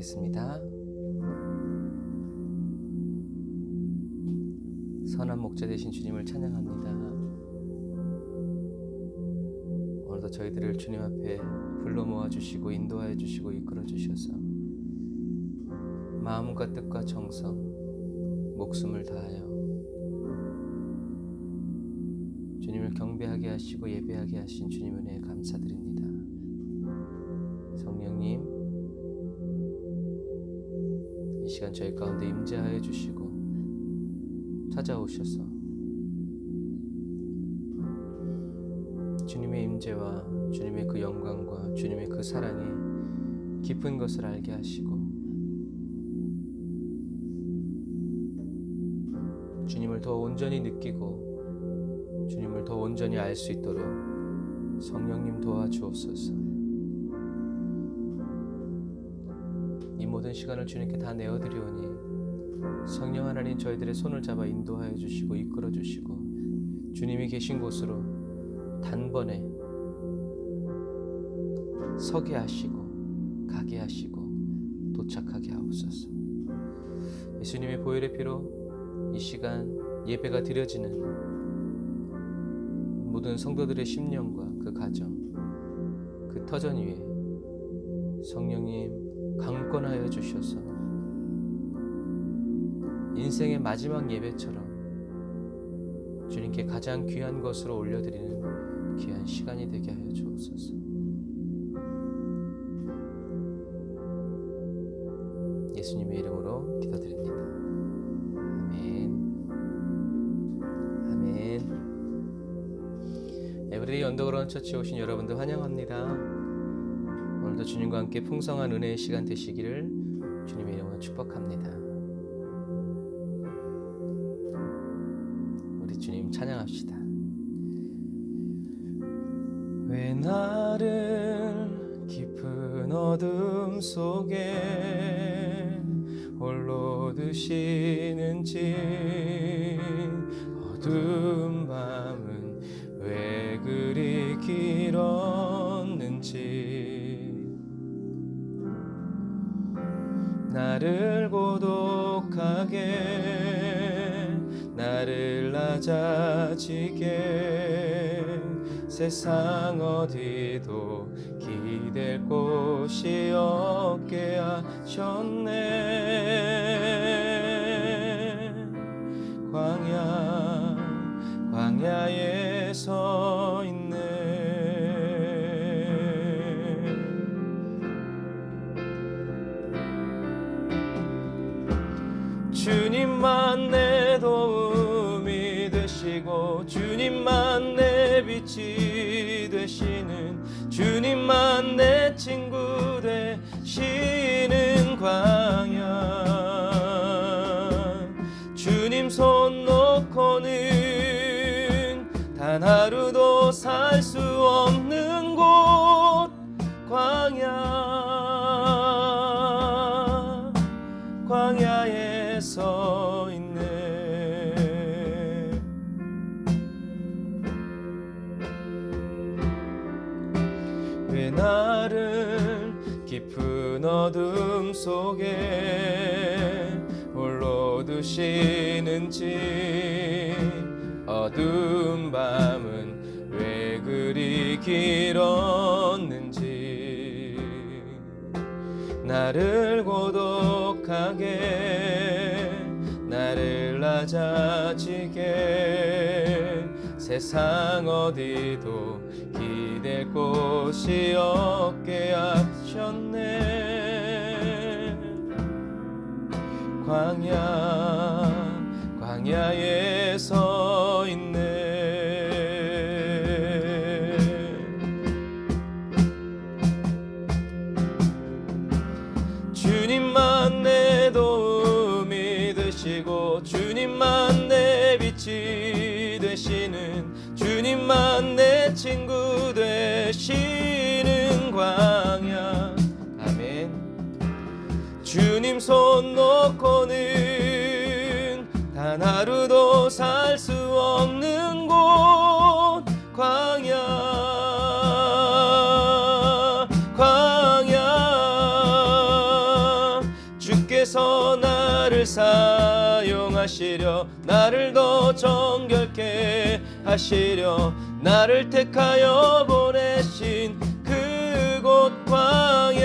기도하겠습니다. 선한 목자 되신 주님을 찬양합니다. 오늘도 저희들을 주님 앞에 불러 모아주시고 인도하여 주시고 이끌어 주셔서 마음과 뜻과 정성, 목숨을 다하여 주님을 경배하게 하시고 예배하게 하신 주님 은혜에 감사드립니다. 성령님, 이 시간 저희 가운데 임재하여 주시고 찾아오셔서 주님의 임재와 주님의 그 영광과 주님의 그 사랑이 깊은 것을 알게 하시고 주님을 더 온전히 느끼고 주님을 더 온전히 알 수 있도록 성령님 도와주옵소서. 이 모든 시간을 주님께 다 내어드리오니 성령 하나님 저희들의 손을 잡아 인도하여 주시고 이끌어 주시고 주님이 계신 곳으로 단번에 서게 하시고 가게 하시고 도착하게 하옵소서. 예수님의 보혈의 피로 이 시간 예배가 드려지는 모든 성도들의 심령과 그 가정, 그 터전 위에 성령님 강권하여 주셔서 인생의 마지막 예배처럼 주님께 가장 귀한 것으로 올려드리는 귀한 시간이 되게 하여 주옵소서. 예수님의 이름으로 기도드립니다. 아멘. 아멘. 에브리데이 언더그라운드 처치에 오신 여러분들 환영합니다. 오늘도 주님과 함께 풍성한 은혜의 시간 되시기를 주님의 이름으로 축복합니다. 우리 주님 찬양합시다. 왜 나를 깊은 어둠 속에 홀로 두시는지, 어두운 밤은 왜 그리 길었는지, 나를 고독하게 나를 낮아지게 세상 어디도 기댈 곳이 없게 하셨네. 광야에 서 있네. 주님만 내 도움이 되시고 주님만 내 빛이 되시는, 주님만 내 친구 되시는 광야, 주님 손 놓고는 단 하루도 살 수 없는 곳, 광야에 서 있네. 왜 나를 깊은 어둠 속에 홀로 두시는지, 어두운 밤은 왜 그리 길었는지, 나를 고독하게 나를 낮아지게 세상 어디도 기댈 곳이 없게 하셨네. 광야에 서 있네. 주님만 내 도움이 되시고 주님만 내 빛이 되시는, 주님만 내 친구 되시는 광야. 아멘. 주님 손 놓고는 단 하루도 살 수 없는 곳, 광야 나를 사용하시려 나를 더 정결케 하시려 나를 택하여 보내신 그곳 광야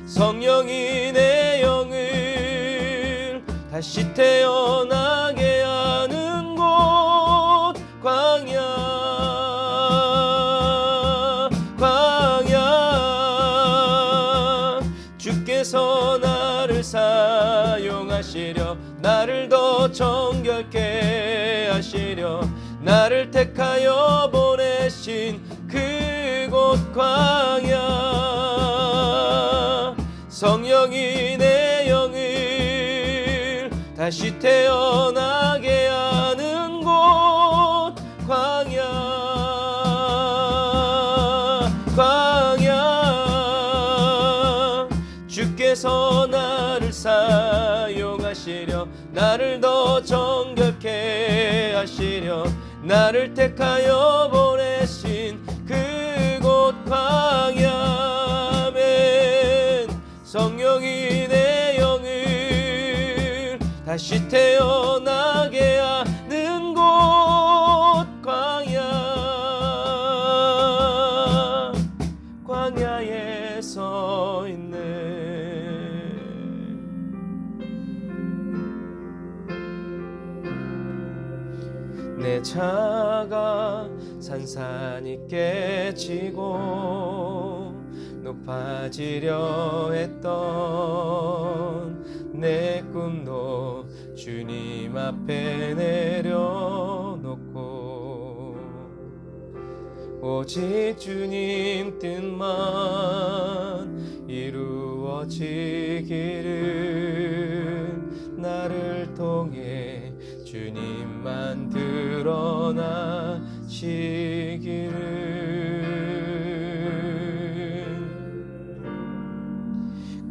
성령이 내 영을 다시 태어나게 하는 곳 광야 주께서 나를 사용하시려 나를 더 정결케 하시려 나를 택하여 보내신 그곳 광야 성령이 내 영을 다시 태어나게 하는 곳 광야 주께서 나를 사용하시려 나를 더 정결케 하시려 나를 택하여 보내신 그곳 광야 아멘 성령이 내 영을 다시 태어나게 하는 곳 광야에 서 있네 내 자가 산산이 깨지고 높아지려 했던 내 꿈도 주님 앞에 내려놓고 오직 주님 뜻만 이루어지기를 나를 통해 주님만 드러나시기를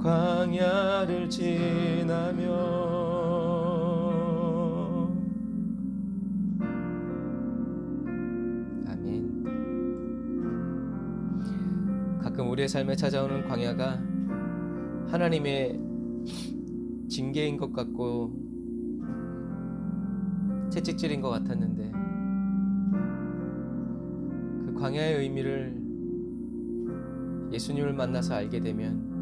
광야를 지나며 아멘. 가끔 우리의 삶에 찾아오는 광야가 하나님의 징계인 것 같고 채찍질인 것 같았는데 그 광야의 의미를 예수님을 만나서 알게 되면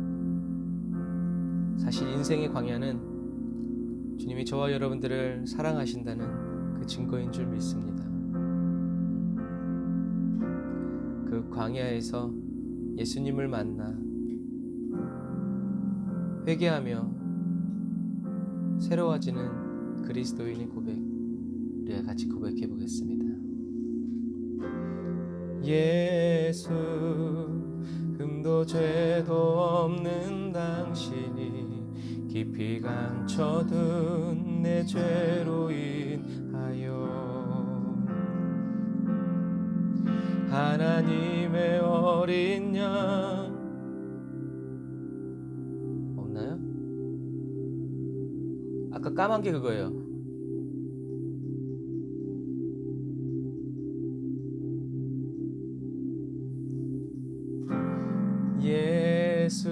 사실 인생의 광야는 주님이 저와 여러분들을 사랑하신다는 그 증거인 줄 믿습니다. 그 광야에서 예수님을 만나 회개하며 새로워지는 그리스도인의 고백 우리가 같이 고백해 보겠습니다. 예수 흠도 죄도 없는 당신이 깊이 감춰둔 내 죄로 인하여 하나님의 어린 양 없나요? 아까 까만 게 그거예요. 예수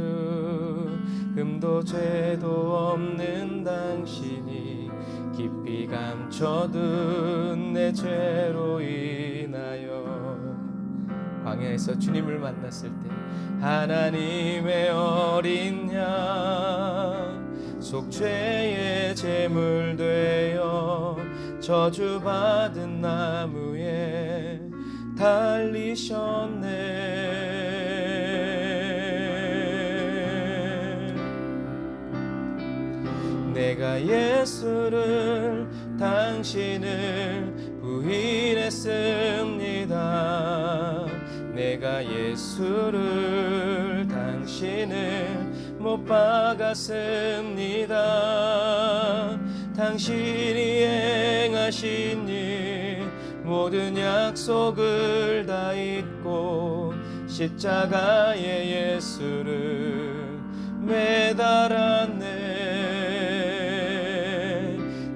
흠도 죄도 없는 당신이 깊이 감춰둔 내 죄로 인하여 광야에서 주님을 만났을 때 하나님의 어린 양 속죄의 제물 되어 저주받은 나무에 달리셨네. 내가 예수를 당신을 부인했습니다. 내가 예수를 당신을 못 박았습니다. 당신이 행하신 일 모든 약속을 다 잊고 십자가에 예수를 매달았네.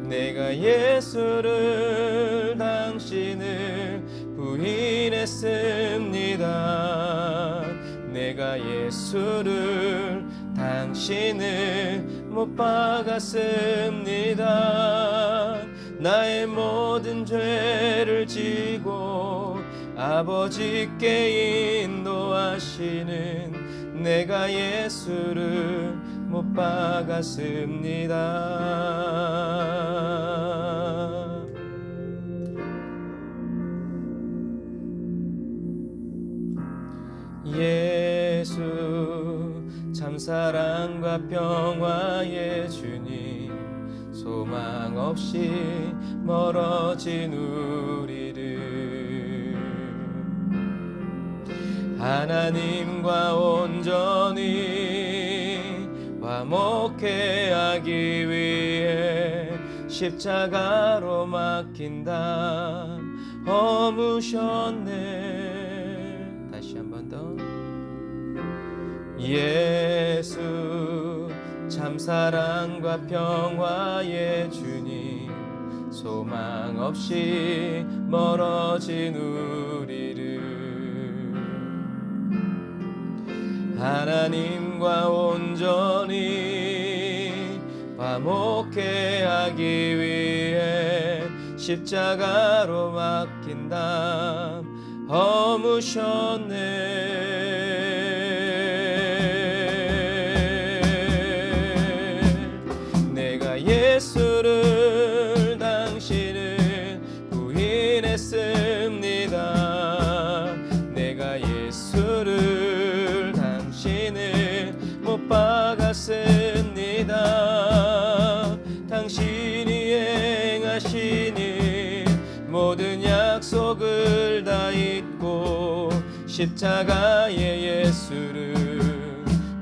내가 예수를 당신을 부인했습니다. 내가 예수를 당신을 당신을 못 박았습니다. 나의 모든 죄를 지고 아버지께 인도하시는 내가 예수를 못 박았습니다. 예수 참 사랑과 평화의 주님, 소망 없이 멀어진 우리를 하나님과 온전히 화목해 하기 위해 십자가로 맡긴다 허무셨네. 다시 한 번 더. 예수 참 사랑과 평화의 주님, 소망 없이 멀어진 우리를 하나님과 온전히 화목해 하기 위해 십자가로 맡긴다 허무셨네. 예수를 당신을 부인했습니다. 내가 예수를 당신을 못 박았습니다. 당신이 행하신 일 모든 약속을 다 잊고 십자가에 예수를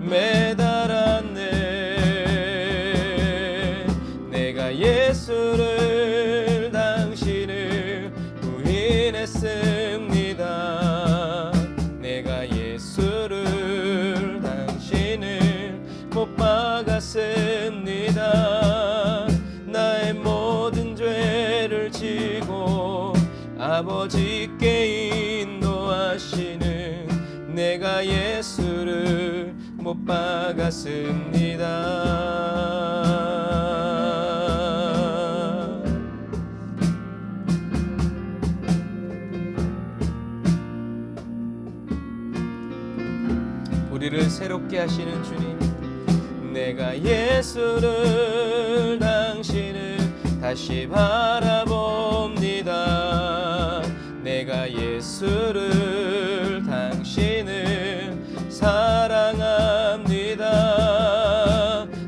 매달았네. 예수를 당신을 부인했습니다. 내가 예수를 당신을 못 박았습니다. 나의 모든 죄를 지고 아버지께 인도하시는 내가 예수를 못 박았습니다. 우리를 새롭게 하시는 주님, 내가 예수를 당신을 다시 바라봅니다. 내가 예수를 당신을 사랑합니다.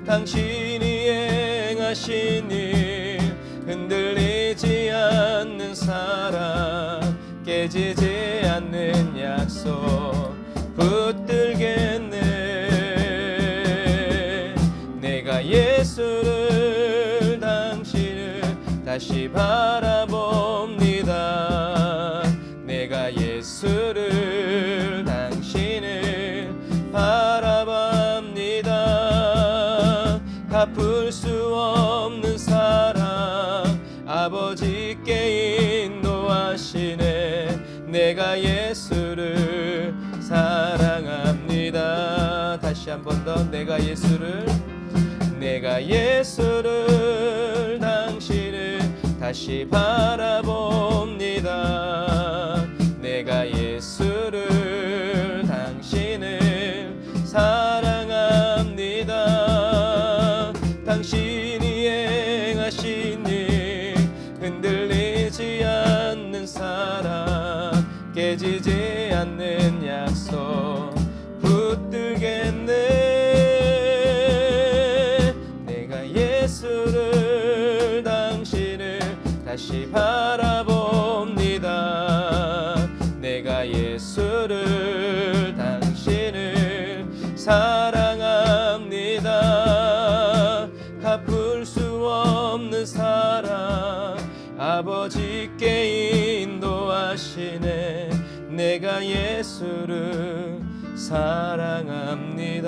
당신이 행하신 일 흔들리지 않는 사랑, 깨지지 않는 약속 붙들겠네. 내가 예수를 당신을 다시 바라봅니다. 내가 예수를 당신을 바라봅니다. 갚을 수 없는 사랑 아버지께 인도하시네. 내가 예수를 사랑합니다. 다시 한 번 더. 내가 예수를 당신을 다시 바라봅니다. 내가 예수를 당신을 사랑합니다. 당신이 행하신 일 흔들리지 않는 사랑, 깨지지 않는 약속 붙들겠네. 내가 예수를 당신을 다시 바라봅니다. 내가 예수를 당신을 사랑합니다. 갚을 수 없는 사랑 아버지께 인도하시네. 내가 예수를 사랑합니다.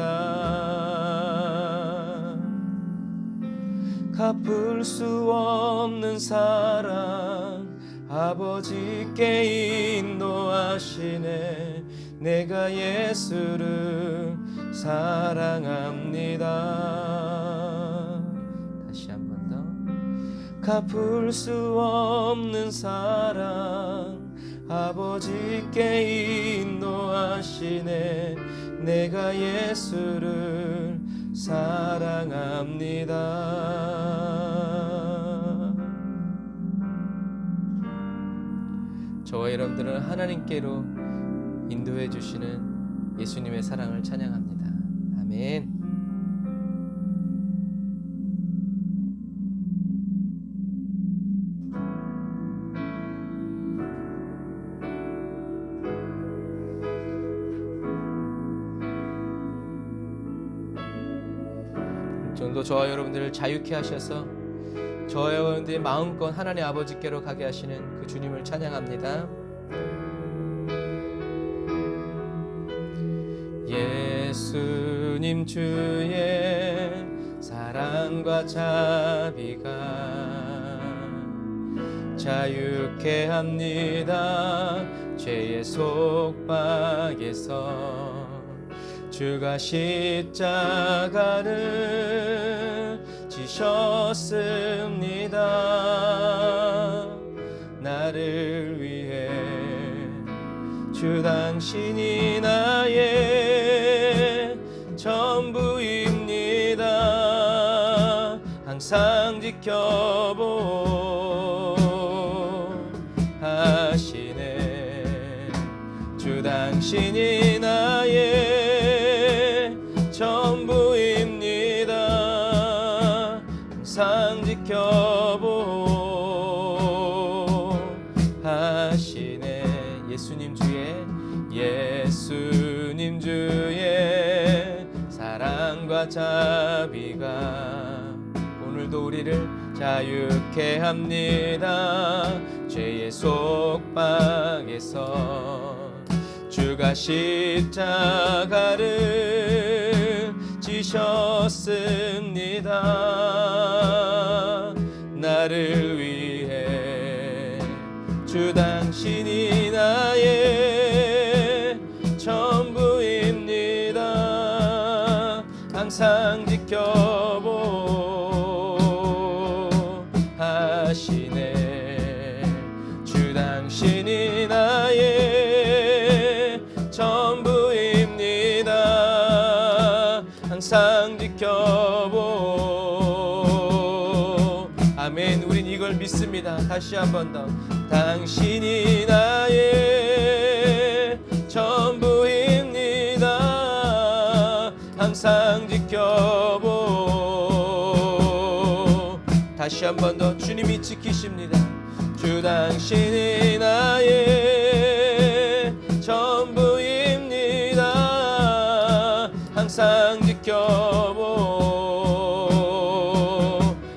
갚을 수 없는 사랑 아버지께 인도하시네. 내가 예수를 사랑합니다. 다시 한 번 더. 갚을 수 없는 사랑 아버지께 인도하시네. 내가 예수를 사랑합니다. 저와 여러분들은 하나님께로 인도해 주시는 예수님의 사랑을 찬양합니다. 아멘. 정도 저와 여러분들을 자유케 하셔서 저와 여러분들이 마음껏 하나님 아버지께로 가게 하시는 그 주님을 찬양합니다. 예수님 주의 사랑과 자비가 자유케 합니다. 죄의 속박에서 주가 십자가를 지셨습니다. 나를 위해 주 당신이 나의 전부입니다. 항상 지켜보시네. 주 당신이 나의 전부입니다. 항상 지켜보시네. 예수님 주의 사랑과 자비가 오늘도 우리를 자유케 합니다. 죄의 속박에서 주가 십자가를 지셨습니다. 나를 위해 주 당신이 나의 전부입니다. 항상 지켜보시네. 주 당신이 나의 전부입니다. 항상 지켜보. 아멘. 우린 이걸 믿습니다. 다시 한 번 더. 당신이 나의 전부입니다. 항상 지켜보. 다시 한 번 더. 주님이 지키십니다. 주 당신이 나의 전부입니다. 항상 지켜보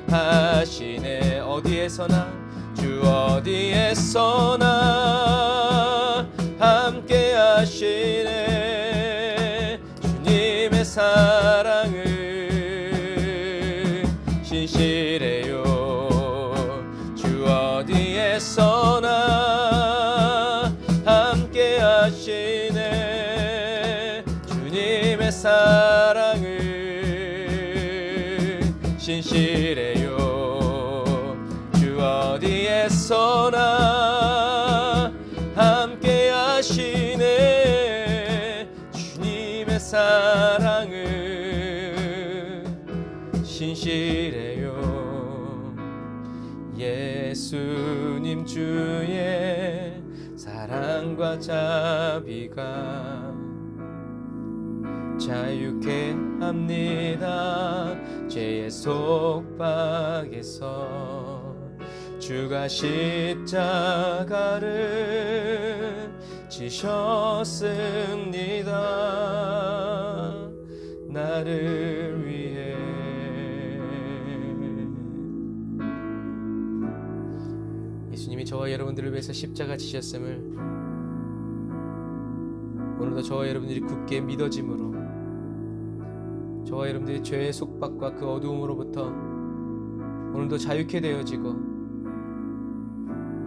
하시네. 어디에서나 주 어디에서나 함께 하시네. 주님의 사랑은 신실해요. 주 어디에서나 함께 하시네. 주님의 사랑은 신실해요. 주 어디에서나 함께 하시네. 주님의 사랑은 신실해요. 예수님 주의 사랑과 자비가 자유케 합니다. 죄의 속박에서 주가 십자가를 지셨습니다. 나를 위해. 예수님이 저와 여러분들을 위해서 십자가 지셨음을 오늘도 저와 여러분들이 굳게 믿어짐으로 저와 여러분들이 죄의 속박과 그 어두움으로부터 오늘도 자유케 되어지고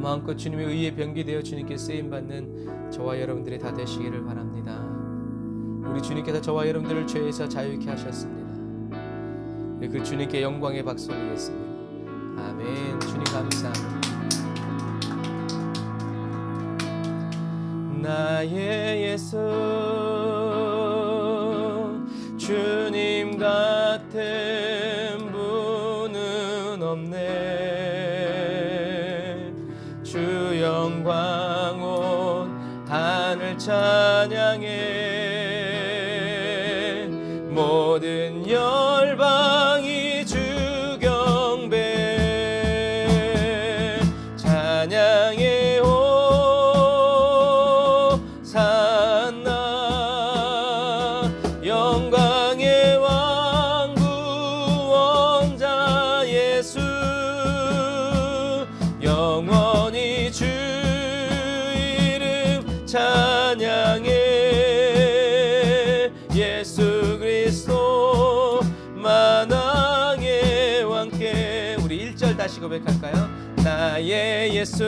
마음껏 주님의 의에 병기되어 주님께 쓰임받는 저와 여러분들이 다 되시기를 바랍니다. 우리 주님께서 저와 여러분들을 죄에서 자유케 하셨습니다. 우리 그 주님께 영광의 박수 올리겠습니다. 아멘. 주님 감사합니다. 나의 예수 주님 같은 분은 없네. 주 영광 온 하늘 찬양해. 모든 열방이 주 경배 찬양해. 호산나 영광의 왕 구원자 예수 영원히 주 이름 찬양해. 예수 그리스도 만왕의 왕께. 우리 1절 다시 고백할까요? 나의 예수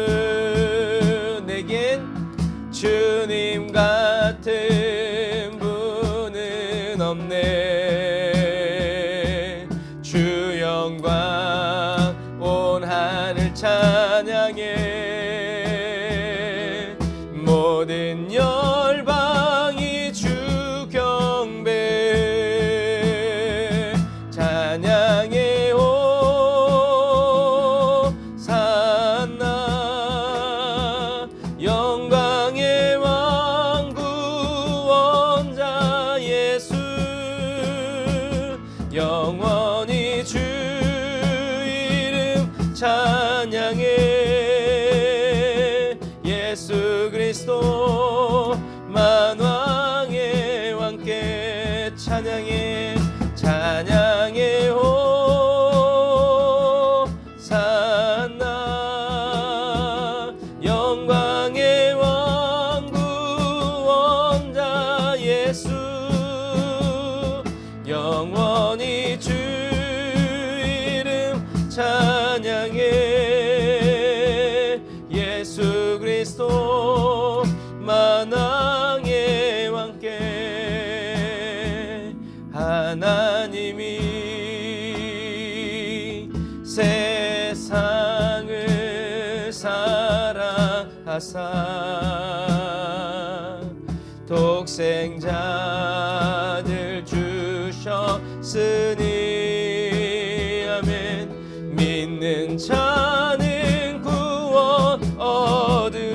내겐 주님 같은 분은 없네. 주 영광 온 하늘 찬양해. 모든 열방이 주 경배 찬양해. 호산나 영광의 왕 구원자 예수 영원히 주 이름 찬양해. 예수 그리스도 만왕의 왕께 찬양해. 찬양해. 호산나 영광의 왕 구원자 예수 영원히 주 이름 찬양해. 예수 그리스도 만왕의 왕께. 하나님이 세상을 사랑하사 독생자를 주셨으니 아멘. 믿는 자는 구원 얻으리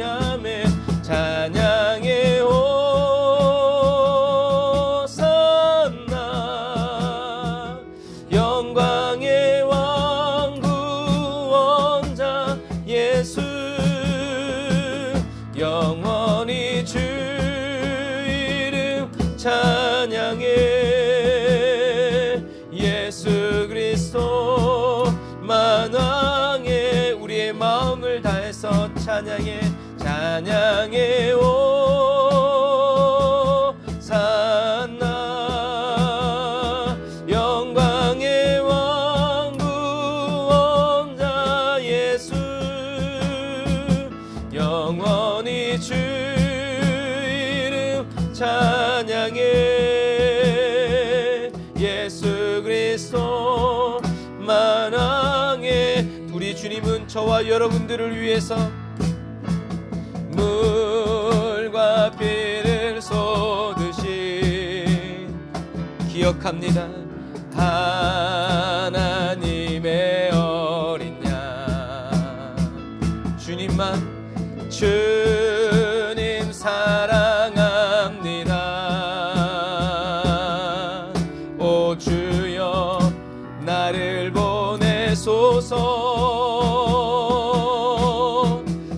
아멘. 찬양해. 호산나 영광의 왕 구원자 예수 영원히 주 이름 찬양해. 예수 그리스도 만왕의 우리의 마음을 다해서 찬양해. 찬양해. 호산나 영광의 왕 구원자 예수 영원히 주 이름 찬양해. 예수 그리스도 만왕의. 우리 주님은 저와 여러분들을 위해서 물과 피를 쏟으신 기억합니다. 하나님의 어린 양 주님만 주님 사랑합니다. 오 주여 나를 보내소서.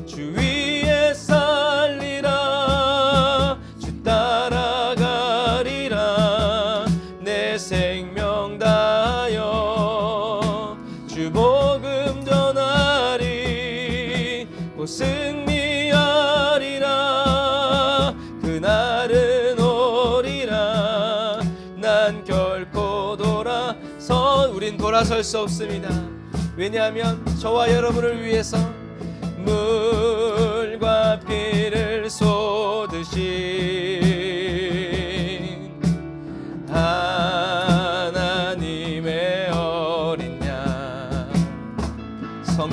주 위에 살리라 주 따라가리라 내 생명 다하여 주 복음 전하리. 곧 승리하리라 그날은 오리라. 난 결코 우린 돌아설 수 없습니다. 왜냐하면 저와 여러분을 위해서 물과 피를 쏟으신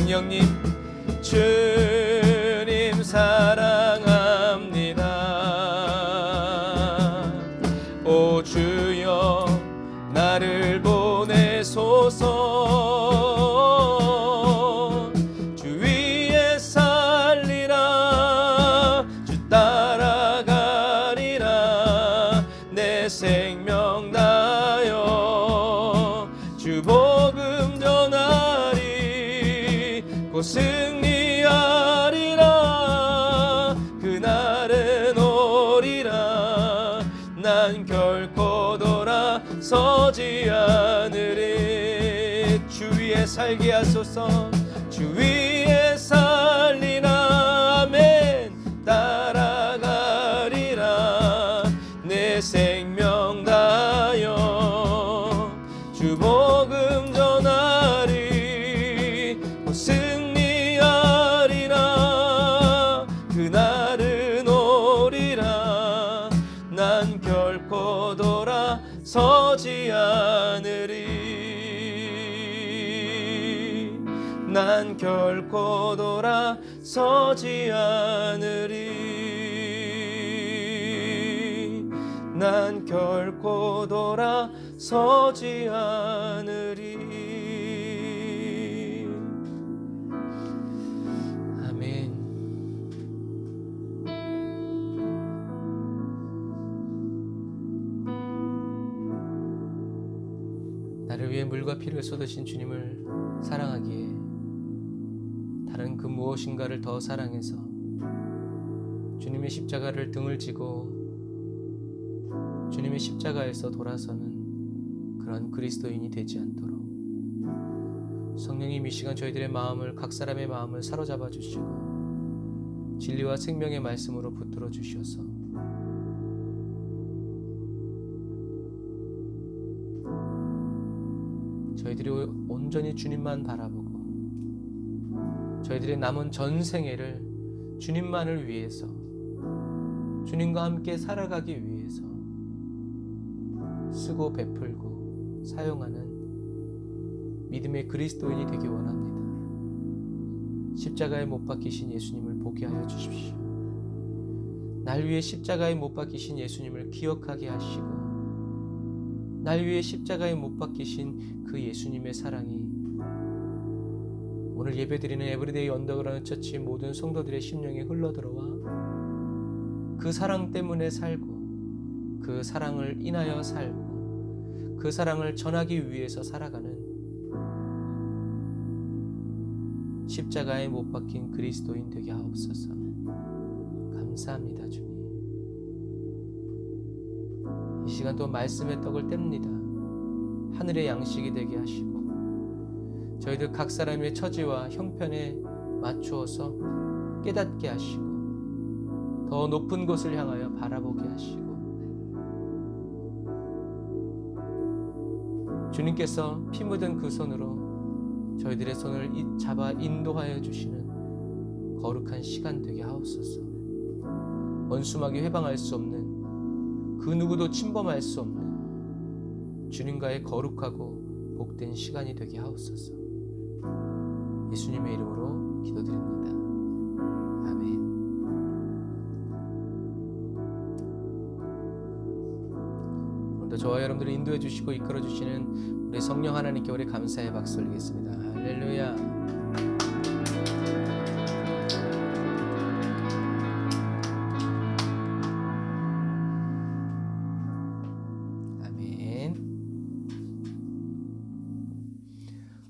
성령님 주님 사랑합니다. 오 주여 나를 보내소서. 주 위에 살리라 주 따라가리라 내 생명 다하여 주 복음 전하리 곧 승리하리라 그날은 오리라 난 결코 돌아서지 않으리. 주 위에 살게 하소서. 주 위에 살리라 아멘 따라가리라 내 생명 다하여 주 복음 전하리 곧 승리하리라 그날은 오리라 난 결코 돌아서지 않으리. 난 결코 돌아서지 않으리. 난 결코 돌아서지 않으리. 아멘. 나를 위해 물과 피를 쏟으신 주님을 사랑하기에 다른 그 무엇인가를 더 사랑해서 주님의 십자가를 등을 지고 주님의 십자가에서 돌아서는 그런 그리스도인이 되지 않도록 성령님 이 시간 저희들의 마음을, 각 사람의 마음을 사로잡아 주시고 진리와 생명의 말씀으로 붙들어 주셔서 저희들이 온전히 주님만 바라보고 저희들의 남은 전생애를 주님만을 위해서, 주님과 함께 살아가기 위해서 쓰고 베풀고 사용하는 믿음의 그리스도인이 되기 원합니다. 십자가에 못 박히신 예수님을 보게 하여 주십시오. 날 위해 십자가에 못 박히신 예수님을 기억하게 하시고 날 위해 십자가에 못 박히신 그 예수님의 사랑이 오늘 예배드리는 에브리데이 언더그라운드 처치 모든 성도들의 심령에 흘러들어와 그 사랑 때문에 살고 그 사랑을 인하여 살고 그 사랑을 전하기 위해서 살아가는 십자가에 못 박힌 그리스도인 되게 하옵소서. 감사합니다 주님. 이 시간 또 말씀의 떡을 뗍니다. 하늘의 양식이 되게 하시고 저희들 각 사람의 처지와 형편에 맞추어서 깨닫게 하시고 더 높은 곳을 향하여 바라보게 하시고 주님께서 피 묻은 그 손으로 저희들의 손을 잡아 인도하여 주시는 거룩한 시간 되게 하옵소서. 원수막이 회방할 수 없는 그 누구도 침범할 수 없는 주님과의 거룩하고 복된 시간이 되게 하옵소서. 예수님의 이름으로 기도드립니다. 아멘. 오늘도 저와 여러분들을 인도해 주시고 이끌어 주시는 우리 성령 하나님께 우리 감사의 박수 올리겠습니다. 할렐루야.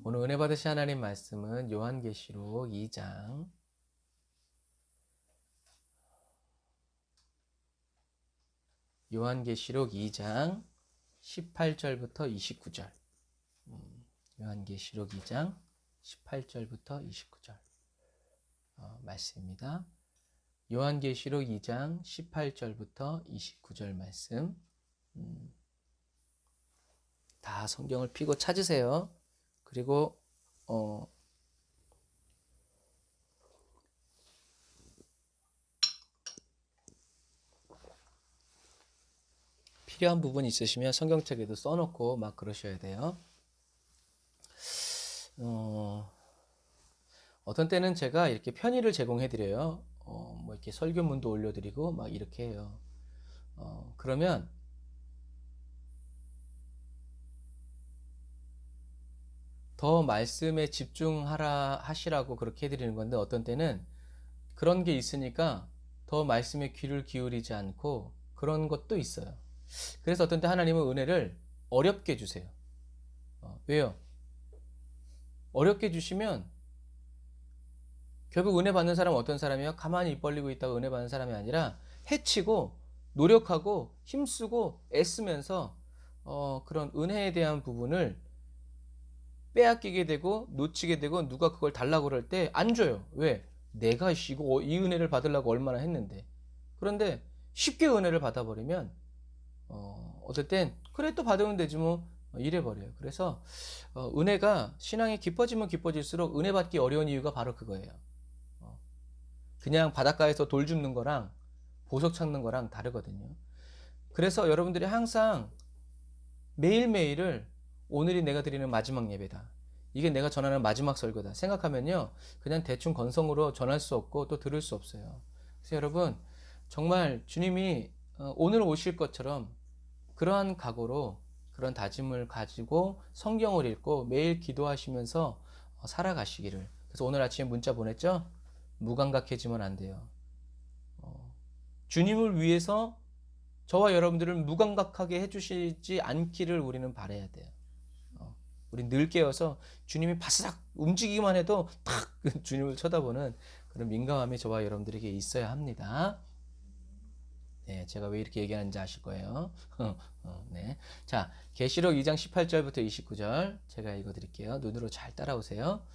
오늘 은혜 받으신 하나님 말씀은 요한계시록 2장 18절부터 29절. 요한계시록 2장 18절부터 29절 말씀입니다. 요한계시록 2장 18절부터 29절 말씀. 다 성경을 펴고 찾으세요. 그리고 필요한 부분 있으시면 성경책에도 써놓고 막 그러셔야 돼요. 어떤 때는 제가 이렇게 편의를 제공해 드려요. 뭐 이렇게 설교문도 올려드리고 막 이렇게 해요. 그러면 더 말씀에 집중하라 하시라고 그렇게 해드리는 건데, 어떤 때는 그런 게 있으니까 더 말씀에 귀를 기울이지 않고 그런 것도 있어요. 그래서 어떤 때 하나님은 은혜를 어렵게 주세요. 왜요? 어렵게 주시면 결국 은혜 받는 사람은 어떤 사람이에요? 가만히 입 벌리고 있다가 은혜 받는 사람이 아니라 해치고 노력하고 힘쓰고 애쓰면서 그런 은혜에 대한 부분을 빼앗기게 되고 놓치게 되고, 누가 그걸 달라고 그럴 때 안 줘요. 왜? 내가 이거 이 은혜를 받으려고 얼마나 했는데. 그런데 쉽게 은혜를 받아버리면 어떨 땐 그래 또 받으면 되지 뭐 이래 버려요. 그래서 은혜가 신앙이 깊어지면 깊어질수록 은혜 받기 어려운 이유가 바로 그거예요. 그냥 바닷가에서 돌 줍는 거랑 보석 찾는 거랑 다르거든요. 그래서 여러분들이 항상 매일매일을 오늘이 내가 드리는 마지막 예배다, 이게 내가 전하는 마지막 설교다 생각하면요, 그냥 대충 건성으로 전할 수 없고 또 들을 수 없어요. 그래서 여러분, 정말 주님이 오늘 오실 것처럼 그러한 각오로, 그런 다짐을 가지고 성경을 읽고 매일 기도하시면서 살아가시기를. 그래서 오늘 아침에 문자 보냈죠? 무감각해지면 안 돼요. 주님을 위해서 저와 여러분들을 무감각하게 해주시지 않기를 우리는 바라야 돼요. 우리 늘 깨어서 주님이 바스락 움직이기만 해도 탁 주님을 쳐다보는 그런 민감함이 저와 여러분들에게 있어야 합니다. 네, 제가 왜 이렇게 얘기하는지 아실 거예요. 네. 자, 계시록 2장 18절부터 29절 제가 읽어드릴게요. 눈으로 잘 따라오세요.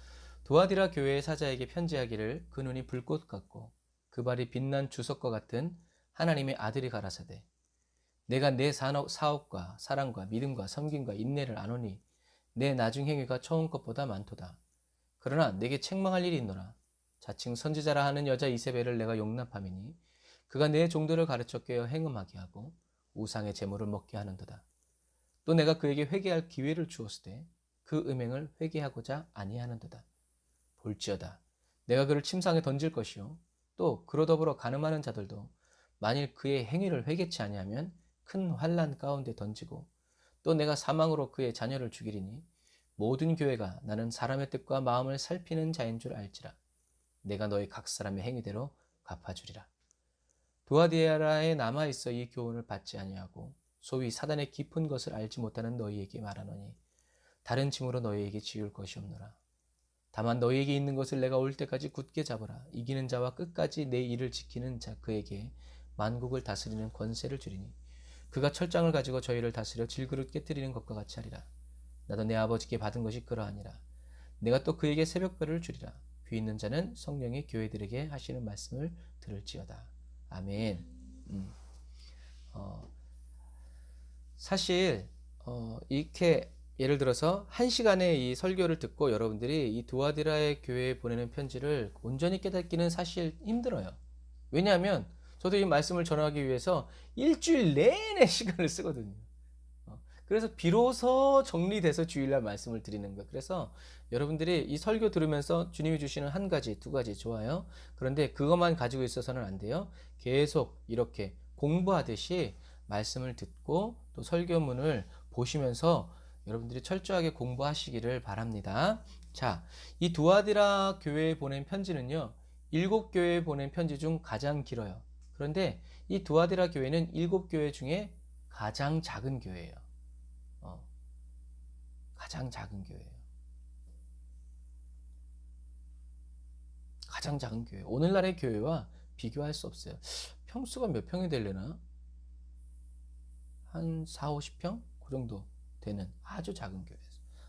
도아디라 교회의 사자에게 편지하기를, 그 눈이 불꽃 같고 그 발이 빛난 주석과 같은 하나님의 아들이 가라사대, 내가 내 사업과 사랑과 믿음과 섬김과 인내를 아노니 내 나중 행위가 처음 것보다 많도다. 그러나 내게 책망할 일이 있노라. 자칭 선지자라 하는 여자 이세벨을 내가 용납함이니 그가 내 종들을 가르쳐 깨어 행음하게 하고 우상의 제물을 먹게 하는도다. 또 내가 그에게 회개할 기회를 주었을 때 그 음행을 회개하고자 아니하는도다. 볼지어다, 내가 그를 침상에 던질 것이요, 또 그로 더불어 간음하는 자들도 만일 그의 행위를 회개치 아니하면 큰 환난 가운데 던지고, 또 내가 사망으로 그의 자녀를 죽이리니 모든 교회가 나는 사람의 뜻과 마음을 살피는 자인 줄 알지라. 내가 너희 각 사람의 행위대로 갚아주리라. 두아디아라에 남아있어 이 교훈을 받지 아니하고 소위 사단의 깊은 것을 알지 못하는 너희에게 말하노니 다른 짐으로 너희에게 지울 것이 없노라. 다만 너희에게 있는 것을 내가 올 때까지 굳게 잡으라. 이기는 자와 끝까지 내 일을 지키는 자, 그에게 만국을 다스리는 권세를 주리니 그가 철장을 가지고 저희를 다스려 질그릇 깨뜨리는 것과 같이 하리라. 나도 내 아버지께 받은 것이 그러하니라. 내가 또 그에게 새벽별을 주리라. 귀 있는 자는 성령이 교회들에게 하시는 말씀을 들을지어다. 아멘. 사실 이렇게 예를 들어서 1시간의 이 설교를 듣고 여러분들이 이 두아디라의 교회에 보내는 편지를 온전히 깨닫기는 사실 힘들어요. 왜냐하면 저도 이 말씀을 전하기 위해서 일주일 내내 시간을 쓰거든요. 그래서 비로소 정리돼서 주일날 말씀을 드리는 거예요. 그래서 여러분들이 이 설교 들으면서 주님이 주시는 한 가지, 두 가지 좋아요. 그런데 그것만 가지고 있어서는 안 돼요. 계속 이렇게 공부하듯이 말씀을 듣고 또 설교문을 보시면서 여러분들이 철저하게 공부하시기를 바랍니다. 자, 이 두아디라 교회에 보낸 편지는요, 7교회에 보낸 편지 중 가장 길어요. 그런데 이 두아디라 교회는 7교회 중에 가장 작은 교회예요. 가장 작은 교회예요. 가장 작은 교회. 오늘날의 교회와 비교할 수 없어요. 평수가 몇 평이 되려나? 한 4, 50평? 그 정도 되는 아주 작은 교회예요.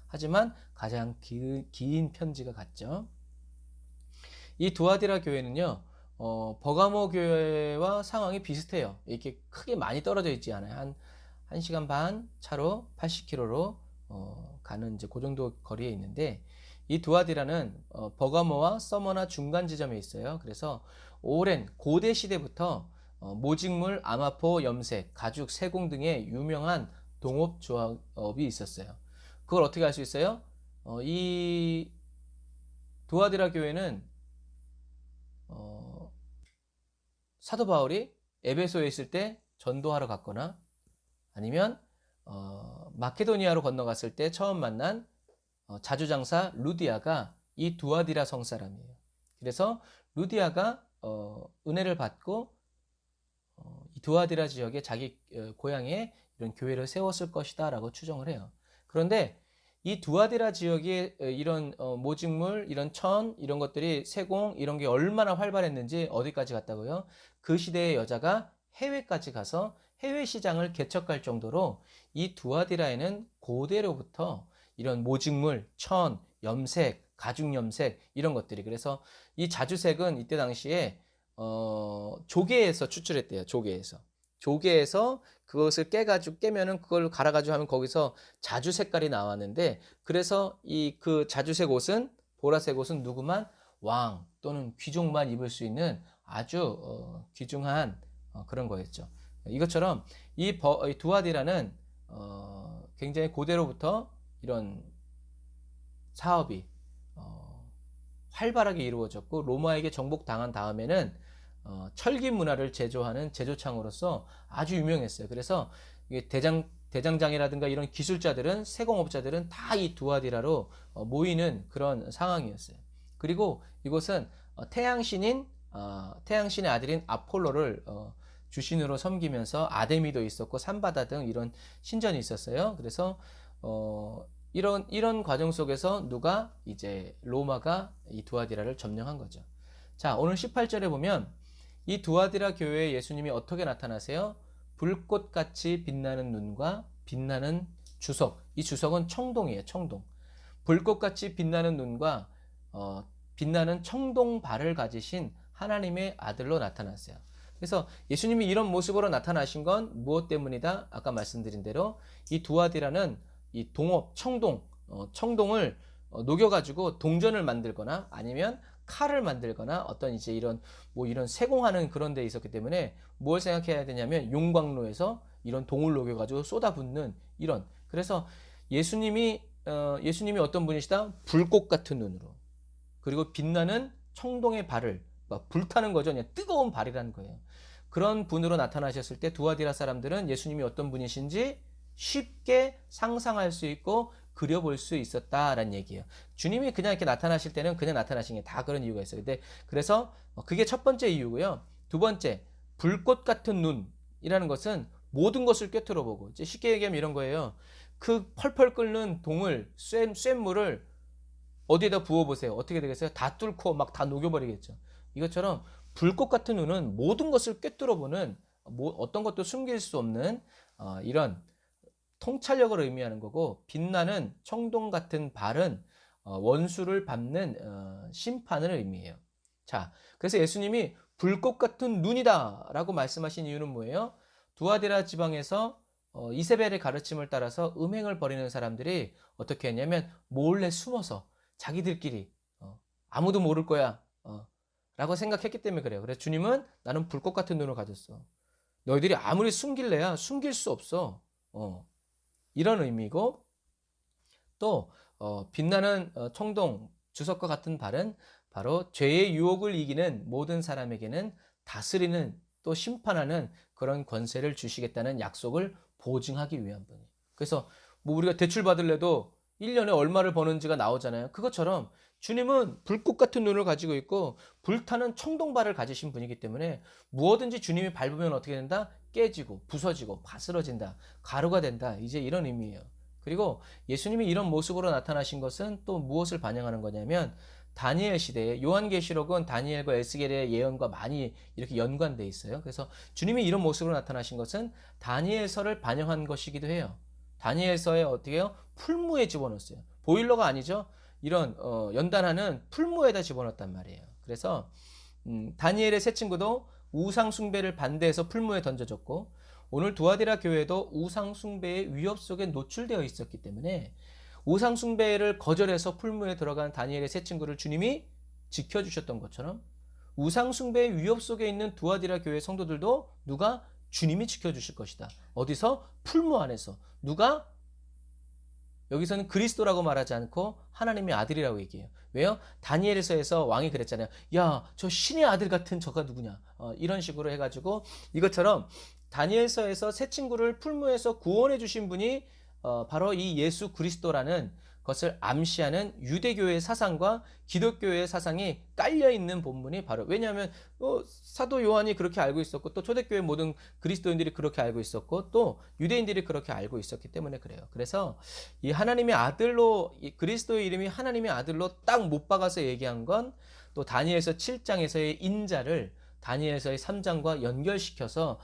하지만 가장 긴 편지가 갔죠. 이 두아디라 교회는요, 버가모 교회와 상황이 비슷해요. 이렇게 크게 많이 떨어져 있지 않아요. 1시간 반 차로 80km로 가는 이제 그 정도 거리에 있는데, 이 두아디라는 버가모와 서머나 중간 지점에 있어요. 그래서 오랜 고대 시대부터 모직물, 아마포, 염색, 가죽, 세공 등의 유명한 동업조합이 있었어요. 그걸 어떻게 알 수 있어요? 이 두아디라 교회는 사도 바울이 에베소에 있을 때 전도하러 갔거나 아니면 마케도니아로 건너갔을 때 처음 만난 자주장사 루디아가 이 두아디라 성 사람이에요. 그래서 루디아가 은혜를 받고 이 두아디라 지역에 자기 고향에 이런 교회를 세웠을 것이다 라고 추정을 해요. 그런데 이 두아디라 지역에 이런 모직물, 이런 천, 이런 것들이 세공 이런 게 얼마나 활발했는지 어디까지 갔다고요? 그 시대의 여자가 해외까지 가서 해외 시장을 개척할 정도로 이 두아디라에는 고대로부터 이런 모직물, 천, 염색, 가죽 염색 이런 것들이 그래서 이 자주색은 이때 당시에 조개에서 추출했대요. 조개에서 그것을 깨면은 그걸 갈아가지고 하면 거기서 자주 색깔이 나왔는데 그래서 이 그 자주색 옷은 보라색 옷은 누구만 왕 또는 귀족만 입을 수 있는 아주 귀중한 그런 거였죠. 이것처럼 이 두아디라는 굉장히 고대로부터 이런 사업이 활발하게 이루어졌고 로마에게 정복당한 다음에는 철기 문화를 제조하는 제조창으로서 아주 유명했어요. 그래서 대장장이라든가 이런 기술자들은 세공업자들은 다 이 두아디라로 모이는 그런 상황이었어요. 그리고 이곳은 태양신의 아들인 아폴로를 주신으로 섬기면서 아데미도 있었고 삼바다 등 이런 신전이 있었어요. 그래서 이런 과정 속에서 누가 이제 로마가 이 두아디라를 점령한 거죠. 자, 오늘 18절에 보면 이 두아디라 교회에 예수님이 어떻게 나타나세요? 불꽃같이 빛나는 눈과 빛나는 주석. 이 주석은 청동이에요. 청동. 불꽃같이 빛나는 눈과 빛나는 청동발을 가지신 하나님의 아들로 나타났어요. 그래서 예수님이 이런 모습으로 나타나신 건 무엇 때문이다? 아까 말씀드린 대로 이 두아디라는 이 동업, 청동을 녹여가지고 동전을 만들거나 아니면 칼을 만들거나 어떤 이제 이런 세공하는 그런 데 있었기 때문에 뭘 생각해야 되냐면 용광로에서 이런 동을 녹여가지고 쏟아붓는 이런. 그래서 예수님이 어떤 분이시다? 불꽃 같은 눈으로. 그리고 빛나는 청동의 발을 불타는 거죠. 그냥 뜨거운 발이라는 거예요. 그런 분으로 나타나셨을 때 두아디라 사람들은 예수님이 어떤 분이신지 쉽게 상상할 수 있고 그려볼 수 있었다라는 얘기예요. 주님이 그냥 이렇게 나타나실 때는 그냥 나타나신 게 다 그런 이유가 있어요. 그래서 그게 첫 번째 이유고요. 두 번째, 불꽃 같은 눈이라는 것은 모든 것을 꿰뚫어 보고 이제 쉽게 얘기하면 이런 거예요. 그 펄펄 끓는 쇳물을 어디에다 부어보세요. 어떻게 되겠어요? 다 뚫고 막 다 녹여버리겠죠. 이것처럼 불꽃 같은 눈은 모든 것을 꿰뚫어 보는 어떤 것도 숨길 수 없는 이런 통찰력을 의미하는 거고 빛나는 청동 같은 발은 원수를 밟는 심판을 의미해요. 자, 그래서 예수님이 불꽃 같은 눈이다 라고 말씀하신 이유는 뭐예요? 두아디라 지방에서 이세벨의 가르침을 따라서 음행을 벌이는 사람들이 어떻게 했냐면 몰래 숨어서 자기들끼리 아무도 모를 거야 라고 생각했기 때문에 그래요. 그래서 주님은 나는 불꽃 같은 눈을 가졌어. 너희들이 아무리 숨길래야 숨길 수 없어. 이런 의미고 또 빛나는 청동 주석과 같은 발은 바로 죄의 유혹을 이기는 모든 사람에게는 다스리는 또 심판하는 그런 권세를 주시겠다는 약속을 보증하기 위한 분이에요. 그래서 우리가 대출 받을래도 1년에 얼마를 버는지가 나오잖아요. 그것처럼 주님은 불꽃 같은 눈을 가지고 있고 불타는 청동발을 가지신 분이기 때문에 무엇든지 주님이 밟으면 어떻게 된다? 깨지고 부서지고 바스러진다. 가루가 된다. 이제 이런 의미예요. 그리고 예수님이 이런 모습으로 나타나신 것은 또 무엇을 반영하는 거냐면 다니엘 시대에 요한계시록은 다니엘과 에스겔의 예언과 많이 이렇게 연관되어 있어요. 그래서 주님이 이런 모습으로 나타나신 것은 다니엘서를 반영한 것이기도 해요. 다니엘서에 어떻게 해요? 풀무에 집어넣었어요. 보일러가 아니죠. 이런 연단하는 풀무에다 집어넣었단 말이에요. 그래서 다니엘의 세 친구도 우상 숭배를 반대해서 풀무에 던져졌고 오늘 두아디라 교회도 우상 숭배의 위협 속에 노출되어 있었기 때문에 우상 숭배를 거절해서 풀무에 들어간 다니엘의 세 친구를 주님이 지켜주셨던 것처럼 우상 숭배의 위협 속에 있는 두아디라 교회 성도들도 누가? 주님이 지켜주실 것이다. 어디서? 풀무 안에서. 누가? 여기서는 그리스도라고 말하지 않고 하나님의 아들이라고 얘기해요. 왜요? 다니엘서에서 왕이 그랬잖아요. 야, 저 신의 아들 같은 저가 누구냐? 이런 식으로 해가지고 이것처럼 다니엘서에서 새 친구를 풀무에서 구원해 주신 분이 바로 이 예수 그리스도라는 것을 암시하는 유대교의 사상과 기독교의 사상이 깔려있는 본문이 바로, 왜냐하면 사도 요한이 그렇게 알고 있었고 또 초대교회 모든 그리스도인들이 그렇게 알고 있었고 또 유대인들이 그렇게 알고 있었기 때문에 그래요. 그래서 이 하나님의 아들로, 이 그리스도의 이름이 하나님의 아들로 딱 못 박아서 얘기한 건 또 다니엘서 7장에서의 인자를 다니엘서의 3장과 연결시켜서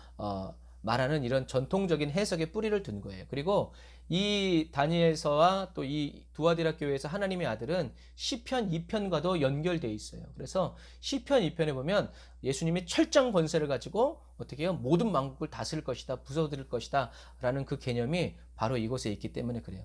말하는 이런 전통적인 해석의 뿌리를 둔 거예요. 그리고 이 다니엘서와 또 이 두아디라 교회에서 하나님의 아들은 시편 2편과도 연결되어 있어요. 그래서 시편 2편에 보면 예수님이 철장 권세를 가지고 어떻게 해요? 모든 만국을 다스릴 것이다, 부서뜨릴 것이다 라는 그 개념이 바로 이곳에 있기 때문에 그래요.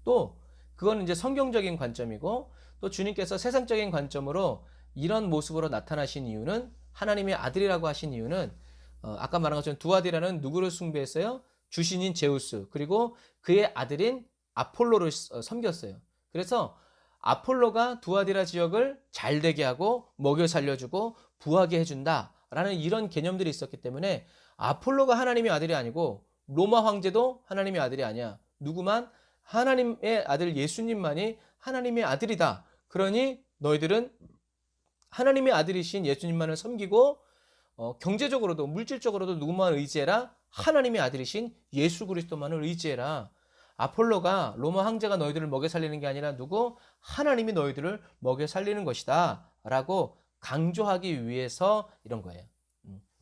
또 그거는 이제 성경적인 관점이고, 또 주님께서 세상적인 관점으로 이런 모습으로 나타나신 이유는, 하나님의 아들이라고 하신 이유는 아까 말한 것처럼 두아디라는 누구를 숭배했어요? 주신인 제우스, 그리고 그의 아들인 아폴로를 섬겼어요. 그래서 아폴로가 두아디라 지역을 잘 되게 하고 먹여 살려주고 부하게 해준다라는 이런 개념들이 있었기 때문에 아폴로가 하나님의 아들이 아니고 로마 황제도 하나님의 아들이 아니야. 누구만? 하나님의 아들 예수님만이 하나님의 아들이다. 그러니 너희들은 하나님의 아들이신 예수님만을 섬기고 경제적으로도 물질적으로도 누구만 의지해라? 하나님의 아들이신 예수 그리스도만을 의지해라. 아폴로가 로마 황제가 너희들을 먹여 살리는 게 아니라 누구? 하나님이 너희들을 먹여 살리는 것이다 라고 강조하기 위해서 이런 거예요.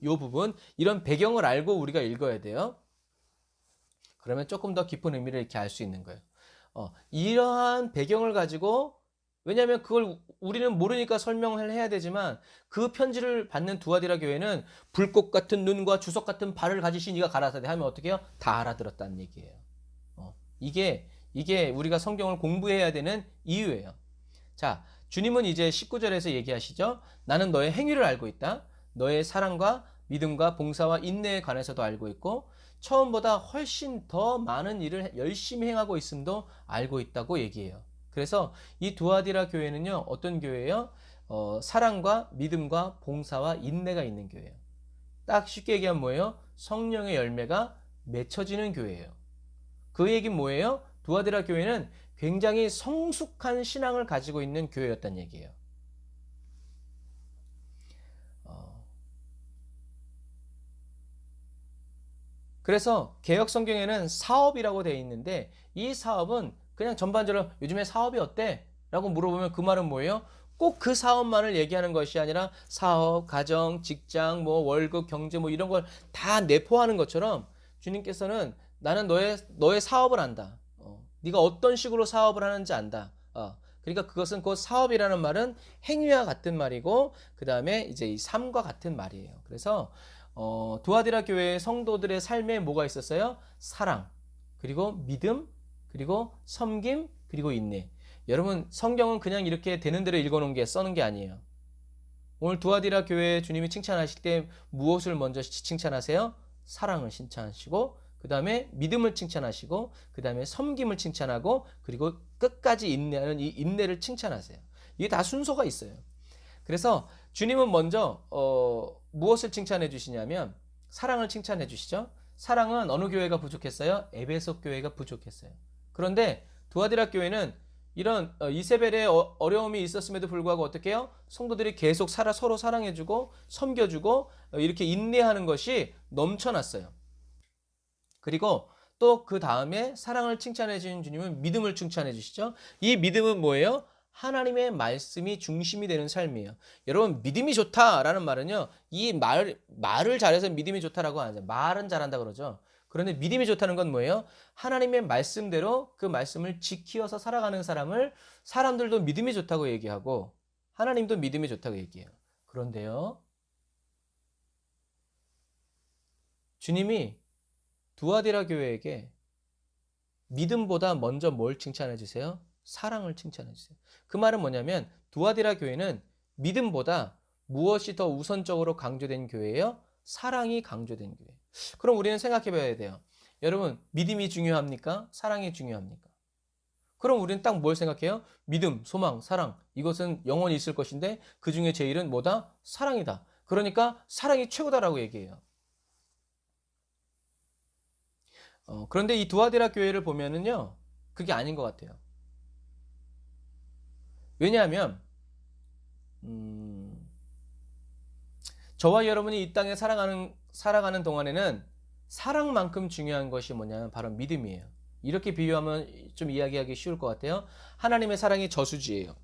이 부분, 이런 배경을 알고 우리가 읽어야 돼요. 그러면 조금 더 깊은 의미를 이렇게 알 수 있는 거예요. 이러한 배경을 가지고, 왜냐하면 그걸 우리는 모르니까 설명을 해야 되지만 그 편지를 받는 두아디라 교회는 불꽃 같은 눈과 주석 같은 발을 가지신 이가 가라사대 하면 어떻게 해요? 다 알아들었다는 얘기예요. 이게 우리가 성경을 공부해야 되는 이유예요. 자, 주님은 이제 19절에서 얘기하시죠. 나는 너의 행위를 알고 있다. 너의 사랑과 믿음과 봉사와 인내에 관해서도 알고 있고 처음보다 훨씬 더 많은 일을 열심히 행하고 있음도 알고 있다고 얘기해요. 그래서 이 두아디라 교회는요, 어떤 교회예요? 사랑과 믿음과 봉사와 인내가 있는 교회예요. 딱 쉽게 얘기하면 뭐예요? 성령의 열매가 맺혀지는 교회예요. 그 얘기는 뭐예요? 두아디라 교회는 굉장히 성숙한 신앙을 가지고 있는 교회였단 얘기예요. 그래서 개역 성경에는 사업이라고 되어 있는데 이 사업은 그냥 전반적으로 요즘에 사업이 어때? 라고 물어보면 그 말은 뭐예요? 꼭 그 사업만을 얘기하는 것이 아니라 사업, 가정, 직장, 뭐 월급, 경제 뭐 이런 걸 다 내포하는 것처럼 주님께서는 나는 너의 사업을 안다. 네가 어떤 식으로 사업을 하는지 안다. 그러니까 그것은 그 사업이라는 말은 행위와 같은 말이고 그 다음에 이제 이 삶과 같은 말이에요. 그래서 두아디라 교회의 성도들의 삶에 뭐가 있었어요? 사랑, 그리고 믿음, 그리고 섬김, 그리고 인내. 여러분 성경은 그냥 이렇게 되는 대로 읽어놓은 게 써는 게 아니에요. 오늘 두아디라 교회 주님이 칭찬하실 때 무엇을 먼저 칭찬하세요? 사랑을 칭찬하시고 그 다음에 믿음을 칭찬하시고 그 다음에 섬김을 칭찬하고 그리고 끝까지 인내하는 이 인내를 칭찬하세요. 이게 다 순서가 있어요. 그래서 주님은 먼저 무엇을 칭찬해 주시냐면 사랑을 칭찬해 주시죠. 사랑은 어느 교회가 부족했어요? 에베소 교회가 부족했어요. 그런데 두아디라 교회는 이런 이세벨의 어려움이 있었음에도 불구하고 어떻게 해요? 성도들이 계속 서로 사랑해주고 섬겨주고 이렇게 인내하는 것이 넘쳐났어요. 그리고 또 그 다음에 사랑을 칭찬해 주신 주님은 믿음을 칭찬해 주시죠. 이 믿음은 뭐예요? 하나님의 말씀이 중심이 되는 삶이에요. 여러분 믿음이 좋다라는 말은요. 이 말을 잘해서 믿음이 좋다라고 하죠. 말은 잘한다 그러죠. 그런데 믿음이 좋다는 건 뭐예요? 하나님의 말씀대로 그 말씀을 지키어서 살아가는 사람들도 믿음이 좋다고 얘기하고 하나님도 믿음이 좋다고 얘기해요. 그런데요. 주님이 두아디라 교회에게 믿음보다 먼저 뭘 칭찬해 주세요? 사랑을 칭찬해 주세요. 그 말은 뭐냐면 두아디라 교회는 믿음보다 무엇이 더 우선적으로 강조된 교회예요? 사랑이 강조된 교회. 그럼 우리는 생각해 봐야 돼요. 여러분 믿음이 중요합니까? 사랑이 중요합니까? 그럼 우리는 딱 뭘 생각해요? 믿음, 소망, 사랑. 이것은 영원히 있을 것인데 그 중에 제일은 뭐다? 사랑이다. 그러니까 사랑이 최고다라고 얘기해요. 그런데 이 두아디라 교회를 보면은요, 그게 아닌 것 같아요. 왜냐하면 저와 여러분이 이 땅에 살아가는 동안에는 사랑만큼 중요한 것이 뭐냐면 바로 믿음이에요. 이렇게 비유하면 좀 이야기하기 쉬울 것 같아요. 하나님의 사랑이 저수지예요.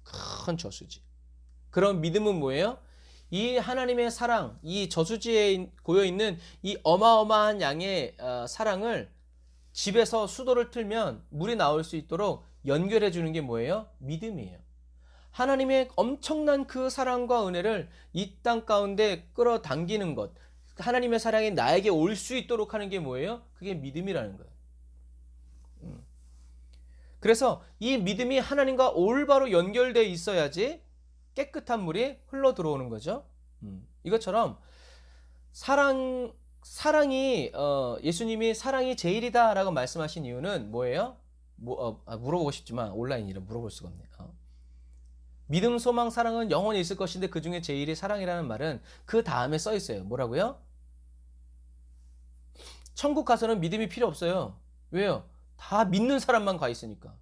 큰 저수지. 그럼 믿음은 뭐예요? 이 하나님의 사랑, 이 저수지에 고여 있는 이 어마어마한 양의 사랑을 집에서 수도를 틀면 물이 나올 수 있도록 연결해 주는 게 뭐예요? 믿음이에요. 하나님의 엄청난 그 사랑과 은혜를 이 땅 가운데 끌어당기는 것, 하나님의 사랑이 나에게 올 수 있도록 하는 게 뭐예요? 그게 믿음이라는 거예요. 그래서 이 믿음이 하나님과 올바로 연결되어 있어야지 깨끗한 물이 흘러 들어오는 거죠. 이것처럼 사랑이 예수님이 사랑이 제일이다라고 말씀하신 이유는 뭐예요? 물어보고 싶지만 온라인이라 물어볼 수가 없네요. 믿음, 소망, 사랑은 영원히 있을 것인데 그 중에 제일이 사랑이라는 말은 그 다음에 써 있어요. 뭐라고요? 천국 가서는 믿음이 필요 없어요. 왜요? 다 믿는 사람만 가 있으니까.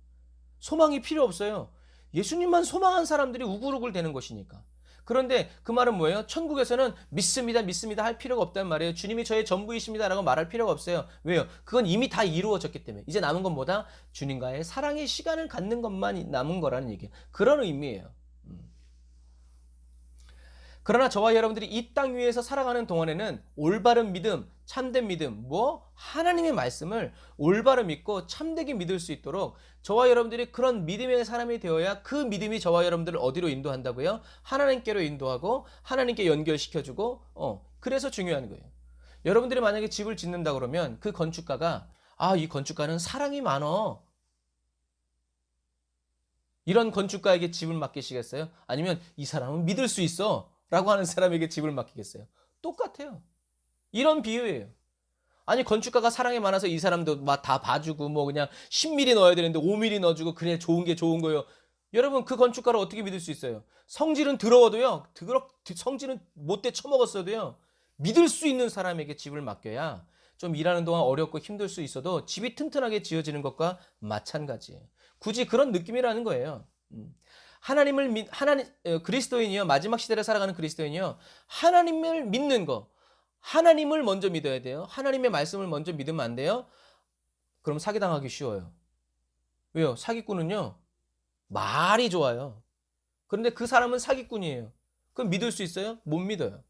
소망이 필요 없어요. 예수님만 소망한 사람들이 우글우글 되는 것이니까. 그런데 그 말은 뭐예요? 천국에서는 믿습니다, 믿습니다 할 필요가 없다는 말이에요. 주님이 저의 전부이십니다라고 말할 필요가 없어요. 왜요? 그건 이미 다 이루어졌기 때문에. 이제 남은 건 뭐다? 주님과의 사랑의 시간을 갖는 것만 남은 거라는 얘기예요. 그런 의미예요. 그러나 저와 여러분들이 이 땅 위에서 살아가는 동안에는 올바른 믿음, 참된 믿음, 하나님의 말씀을 올바로 믿고 참되게 믿을 수 있도록 저와 여러분들이 그런 믿음의 사람이 되어야 그 믿음이 저와 여러분들을 어디로 인도한다고요? 하나님께로 인도하고 하나님께 연결시켜주고 그래서 중요한 거예요. 여러분들이 만약에 집을 짓는다 그러면 그 건축가가 이 건축가는 사랑이 많어. 이런 건축가에게 집을 맡기시겠어요? 아니면 이 사람은 믿을 수 있어. 라고 하는 사람에게 집을 맡기겠어요? 똑같아요. 이런 비유예요. 아니 건축가가 사랑이 많아서 이 사람도 막 다 봐주고 그냥 10mm 넣어야 되는데 5mm 넣어주고 그래 좋은 게 좋은 거예요. 여러분 그 건축가를 어떻게 믿을 수 있어요? 성질은 더러워도요. 성질은 못돼 처먹었어도요. 믿을 수 있는 사람에게 집을 맡겨야 좀 일하는 동안 어렵고 힘들 수 있어도 집이 튼튼하게 지어지는 것과 마찬가지예요. 굳이 그런 느낌이라는 거예요. 그리스도인이요. 마지막 시대를 살아가는 그리스도인이요. 하나님을 믿는 거. 하나님을 먼저 믿어야 돼요. 하나님의 말씀을 먼저 믿으면 안 돼요. 그럼 사기당하기 쉬워요. 왜요? 사기꾼은요. 말이 좋아요. 그런데 그 사람은 사기꾼이에요. 그럼 믿을 수 있어요? 못 믿어요.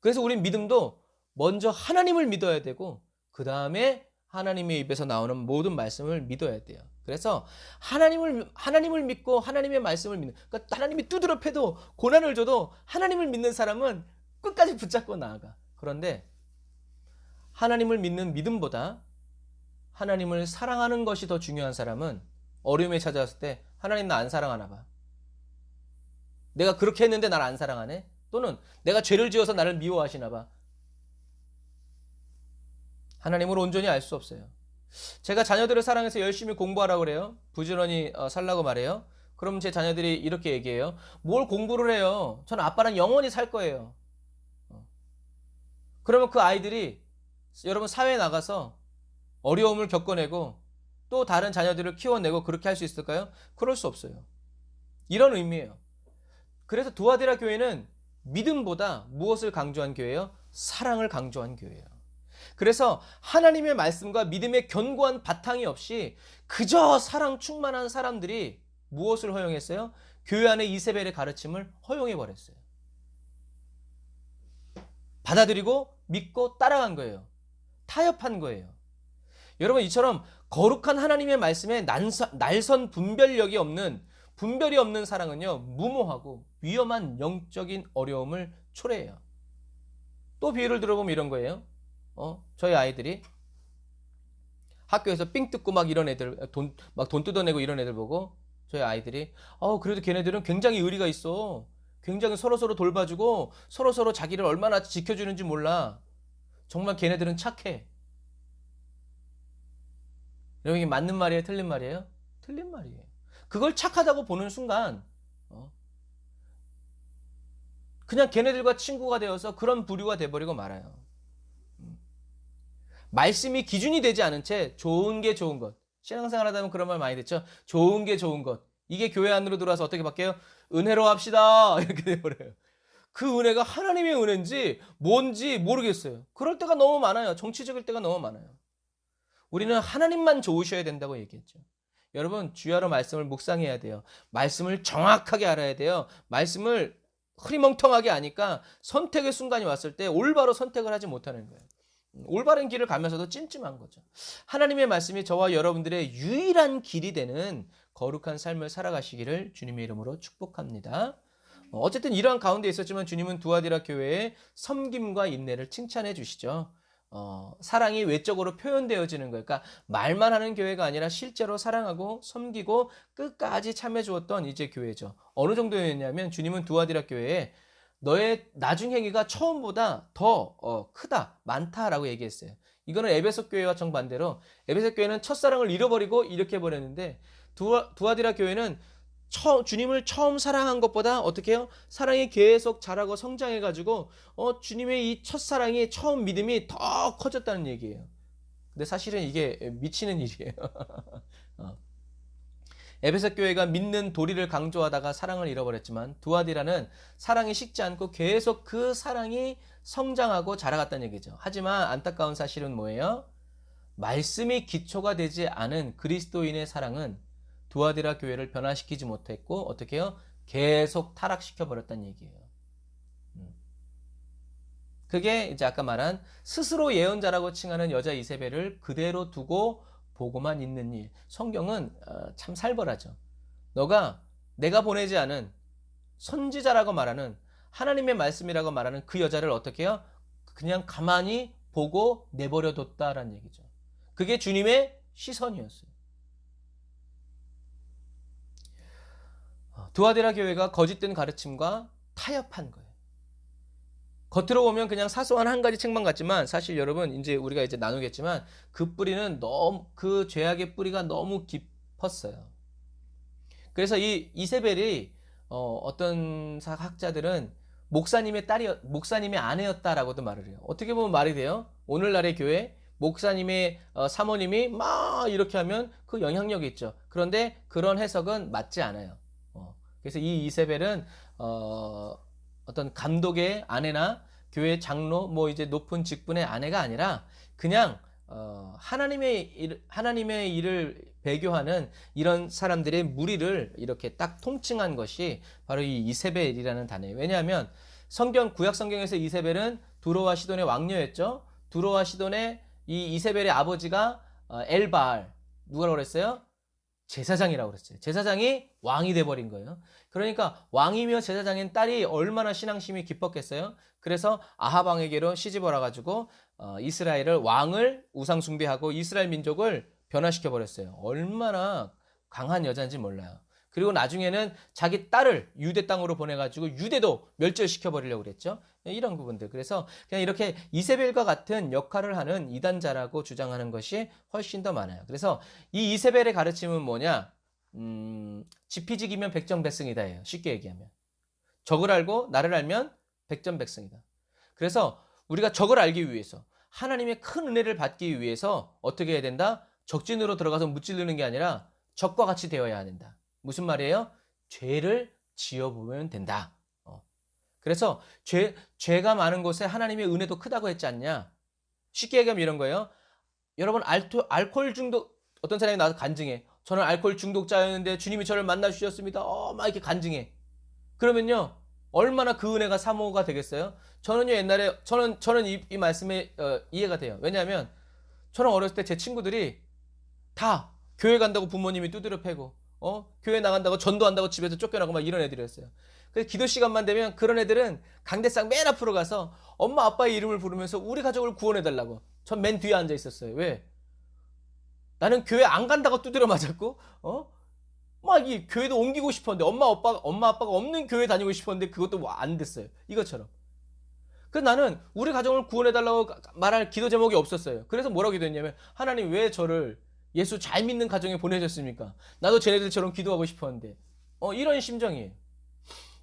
그래서 우린 믿음도 먼저 하나님을 믿어야 되고 그 다음에 하나님의 입에서 나오는 모든 말씀을 믿어야 돼요. 그래서 하나님을 믿고 하나님의 말씀을 믿는, 그러니까 하나님이 두드려 패도 고난을 줘도 하나님을 믿는 사람은 끝까지 붙잡고 나아가. 그런데 하나님을 믿는 믿음보다 하나님을 사랑하는 것이 더 중요한 사람은 어려움에 찾아왔을 때 하나님 나 안 사랑하나 봐. 내가 그렇게 했는데 날 안 사랑하네? 또는 내가 죄를 지어서 나를 미워하시나 봐. 하나님을 온전히 알 수 없어요. 제가 자녀들을 사랑해서 열심히 공부하라고 그래요. 부지런히 살라고 말해요. 그럼 제 자녀들이 이렇게 얘기해요. 뭘 공부를 해요? 저는 아빠랑 영원히 살 거예요. 그러면 그 아이들이 여러분 사회에 나가서 어려움을 겪어내고 또 다른 자녀들을 키워내고 그렇게 할 수 있을까요? 그럴 수 없어요. 이런 의미예요. 그래서 두아디라 교회는 믿음보다 무엇을 강조한 교회예요? 사랑을 강조한 교회예요. 그래서 하나님의 말씀과 믿음의 견고한 바탕이 없이 그저 사랑 충만한 사람들이 무엇을 허용했어요? 교회 안에 이세벨의 가르침을 허용해 버렸어요. 받아들이고 믿고 따라간 거예요. 타협한 거예요. 여러분 이처럼 거룩한 하나님의 말씀에 날선 분별이 없는 사랑은요 무모하고 위험한 영적인 어려움을 초래해요. 또 비유를 들어보면 이런 거예요. 저희 아이들이 학교에서 삥 뜯고 막 이런 애들 돈 뜯어내고 이런 애들 보고 저희 아이들이 그래도 걔네들은 굉장히 의리가 있어. 굉장히 서로서로 돌봐주고 서로서로 자기를 얼마나 지켜주는지 몰라. 정말 걔네들은 착해. 여러분 이게 맞는 말이에요? 틀린 말이에요? 틀린 말이에요. 그걸 착하다고 보는 순간 그냥 걔네들과 친구가 되어서 그런 부류가 돼버리고 말아요. 말씀이 기준이 되지 않은 채 좋은 게 좋은 것. 신앙생활 하다 보면 그런 말 많이 듣죠. 좋은 게 좋은 것. 이게 교회 안으로 들어와서 어떻게 바뀌어요? 은혜로 합시다. 이렇게 돼버려요. 그 은혜가 하나님의 은혜인지 뭔지 모르겠어요. 그럴 때가 너무 많아요. 정치적일 때가 너무 많아요. 우리는 하나님만 좋으셔야 된다고 얘기했죠. 여러분, 주야로 말씀을 묵상해야 돼요. 말씀을 정확하게 알아야 돼요. 말씀을 흐리멍텅하게 아니까 선택의 순간이 왔을 때 올바로 선택을 하지 못하는 거예요. 올바른 길을 가면서도 찜찜한 거죠. 하나님의 말씀이 저와 여러분들의 유일한 길이 되는 거룩한 삶을 살아가시기를 주님의 이름으로 축복합니다. 어쨌든 이러한 가운데 있었지만 주님은 두아디라 교회의 섬김과 인내를 칭찬해 주시죠. 사랑이 외적으로 표현되어지는 거예요. 그러니까 말만 하는 교회가 아니라 실제로 사랑하고 섬기고 끝까지 참여 주었던 이제 교회죠. 어느 정도였냐면 주님은 두아디라 교회에 너의 나중 행위가 처음보다 더 크다, 많다라고 얘기했어요. 이거는 에베소 교회와 정반대로 에베소 교회는 첫사랑을 잃어버리고 이렇게 버렸는데 두아디라 교회는 주님을 처음 사랑한 것보다 어떻게 해요? 사랑이 계속 자라고 성장해가지고 주님의 이 첫사랑이 처음 믿음이 더 커졌다는 얘기예요. 근데 사실은 이게 미치는 일이에요. 에베소 교회가 믿는 도리를 강조하다가 사랑을 잃어버렸지만 두아디라는 사랑이 식지 않고 계속 그 사랑이 성장하고 자라갔다는 얘기죠. 하지만 안타까운 사실은 뭐예요? 말씀이 기초가 되지 않은 그리스도인의 사랑은 두아디라 교회를 변화시키지 못했고 어떻게 해요? 계속 타락시켜 버렸다는 얘기예요. 그게 이제 아까 말한 스스로 예언자라고 칭하는 여자 이세벨을 그대로 두고 보고만 있는 일. 성경은 참 살벌하죠. 너가 내가 보내지 않은 선지자라고 말하는 하나님의 말씀이라고 말하는 그 여자를 어떻게 해요? 그냥 가만히 보고 내버려 뒀다라는 얘기죠. 그게 주님의 시선이었어요. 두아디라 교회가 거짓된 가르침과 타협한 거예요. 겉으로 보면 그냥 사소한 한 가지 책만 같지만 사실 여러분 이제 우리가 이제 나누겠지만 그 뿌리는 그 죄악의 뿌리가 너무 깊었어요. 그래서 이 이세벨이 어떤 학자들은 목사님의 아내였다라고도 말을 해요. 어떻게 보면 말이 돼요. 오늘날의 교회 목사님의 사모님이 막 이렇게 하면 그 영향력이 있죠. 그런데 그런 해석은 맞지 않아요. 그래서 이 이세벨은 어떤 감독의 아내나 교회 장로 뭐 이제 높은 직분의 아내가 아니라 그냥 하나님의 일을 배교하는 이런 사람들의 무리를 이렇게 딱 통칭한 것이 바로 이 이세벨이라는 단어예요. 왜냐하면 구약 성경에서 이세벨은 두로와 시돈의 왕녀였죠. 두로와 시돈의 이 이세벨의 아버지가 엘바알 누가라고 그랬어요? 제사장이라고 그랬어요. 제사장이 왕이 돼버린 거예요. 그러니까 왕이며 제사장인 딸이 얼마나 신앙심이 깊었겠어요. 그래서 아합 왕에게로 시집 와가지고 이스라엘을 왕을 우상 숭배하고 이스라엘 민족을 변화시켜 버렸어요. 얼마나 강한 여자인지 몰라요. 그리고 나중에는 자기 딸을 유대 땅으로 보내가지고 유대도 멸절시켜 버리려고 그랬죠. 이런 부분들. 그래서 그냥 이렇게 이세벨과 같은 역할을 하는 이단자라고 주장하는 것이 훨씬 더 많아요. 그래서 이 이세벨의 가르침은 뭐냐? 지피지기면 백전백승이다예요. 쉽게 얘기하면. 적을 알고 나를 알면 백전백승이다. 그래서 우리가 적을 알기 위해서 하나님의 큰 은혜를 받기 위해서 어떻게 해야 된다? 적진으로 들어가서 무찌르는 게 아니라 적과 같이 되어야 된다. 무슨 말이에요? 죄를 지어보면 된다. 그래서 죄가 많은 곳에 하나님의 은혜도 크다고 했지 않냐? 쉽게 얘기하면 이런 거예요. 여러분 알코올 중독 어떤 사람이 나와서 간증해. 저는 알코올 중독자였는데 주님이 저를 만나 주셨습니다. 막 이렇게 간증해. 그러면요. 얼마나 그 은혜가 사모가 되겠어요? 저는요 옛날에 저는 이 말씀에 이해가 돼요. 왜냐하면 저는 어렸을 때 제 친구들이 다 교회 간다고 부모님이 두드려 패고 교회 나간다고 전도한다고 집에서 쫓겨나고 막 이런 애들이었어요. 그래서 기도 시간만 되면 그런 애들은 강대상 맨 앞으로 가서 엄마 아빠의 이름을 부르면서 우리 가족을 구원해달라고. 전 맨 뒤에 앉아 있었어요. 왜? 나는 교회 안 간다고 두드려 맞았고 막 이 교회도 옮기고 싶었는데 엄마 아빠가 없는 교회 다니고 싶었는데 그것도 뭐 안 됐어요. 이것처럼. 그래서 나는 우리 가정을 구원해달라고 말할 기도 제목이 없었어요. 그래서 뭐라고 기도했냐면 하나님 왜 저를 예수 잘 믿는 가정에 보내줬습니까? 나도 쟤네들처럼 기도하고 싶었는데. 이런 심정이에요.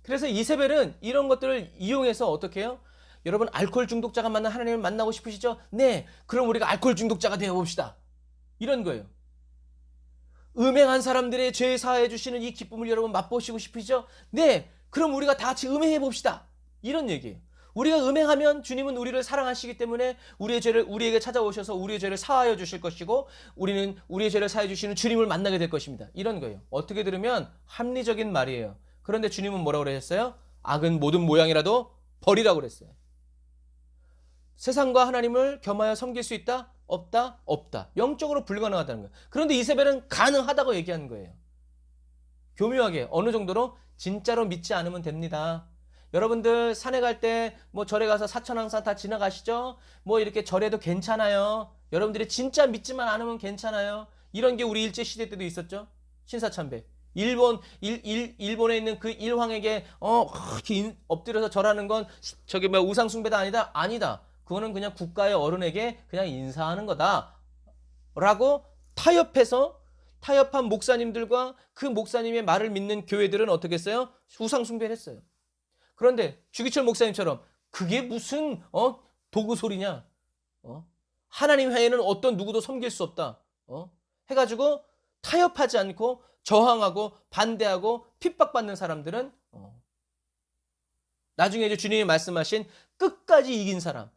그래서 이세벨은 이런 것들을 이용해서 어떻게 해요? 여러분 알코올 중독자가 만난 하나님을 만나고 싶으시죠? 네. 그럼 우리가 알코올 중독자가 되어봅시다. 이런 거예요. 음행한 사람들의 죄 사하해 주시는 이 기쁨을 여러분 맛보시고 싶으시죠? 네. 그럼 우리가 다 같이 음행해 봅시다. 이런 얘기예요. 우리가 음행하면 주님은 우리를 사랑하시기 때문에 우리의 죄를 우리에게 찾아오셔서 우리의 죄를 사하여 주실 것이고 우리는 우리의 죄를 사하여 주시는 주님을 만나게 될 것입니다. 이런 거예요. 어떻게 들으면 합리적인 말이에요. 그런데 주님은 뭐라고 그러셨어요? 악은 모든 모양이라도 버리라고 그랬어요. 세상과 하나님을 겸하여 섬길 수 있다? 없다? 없다. 영적으로 불가능하다는 거예요. 그런데 이세벨은 가능하다고 얘기하는 거예요. 교묘하게 어느 정도로 진짜로 믿지 않으면 됩니다. 여러분들 산에 갈 때 뭐 절에 가서 사천왕산 다 지나가시죠? 뭐 이렇게 절에도 괜찮아요. 여러분들이 진짜 믿지만 않으면 괜찮아요. 이런 게 우리 일제시대 때도 있었죠. 신사참배. 일본에 있는 그 일황에게 이렇게 엎드려서 절하는 건 저기 뭐 우상 숭배다 아니다? 아니다. 그거는 그냥 국가의 어른에게 그냥 인사하는 거다. 라고 타협한 목사님들과 그 목사님의 말을 믿는 교회들은 어떻게 했어요? 우상 숭배를 했어요. 그런데 주기철 목사님처럼 그게 무슨 도구 소리냐? 하나님 외에는 어떤 누구도 섬길 수 없다. 해가지고 타협하지 않고 저항하고 반대하고 핍박받는 사람들은 나중에 이제 주님이 말씀하신 끝까지 이긴 사람,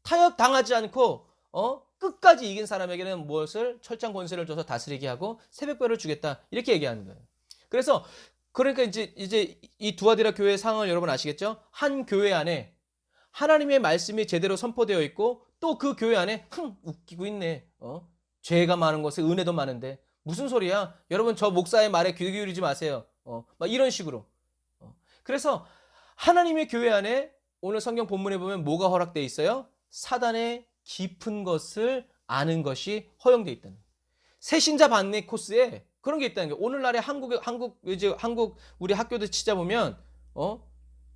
타협당하지 않고 끝까지 이긴 사람에게는 무엇을 철장 권세를 줘서 다스리게 하고 새벽별을 주겠다 이렇게 얘기하는 거예요. 그래서 그러니까 이제 이 두아디라 교회의 상황을 여러분 아시겠죠? 한 교회 안에 하나님의 말씀이 제대로 선포되어 있고 또 그 교회 안에 웃기고 있네. 죄가 많은 곳에 은혜도 많은데 무슨 소리야? 여러분 저 목사의 말에 귀 기울이지 마세요. 막 이런 식으로. 그래서 하나님의 교회 안에 오늘 성경 본문에 보면 뭐가 허락되어 있어요? 사단의 깊은 것을 아는 것이 허용되어 있다는 거예요. 새신자 반내 코스에 그런 게 있다는 거예요. 오늘날에 한국 우리 학교도 치자 보면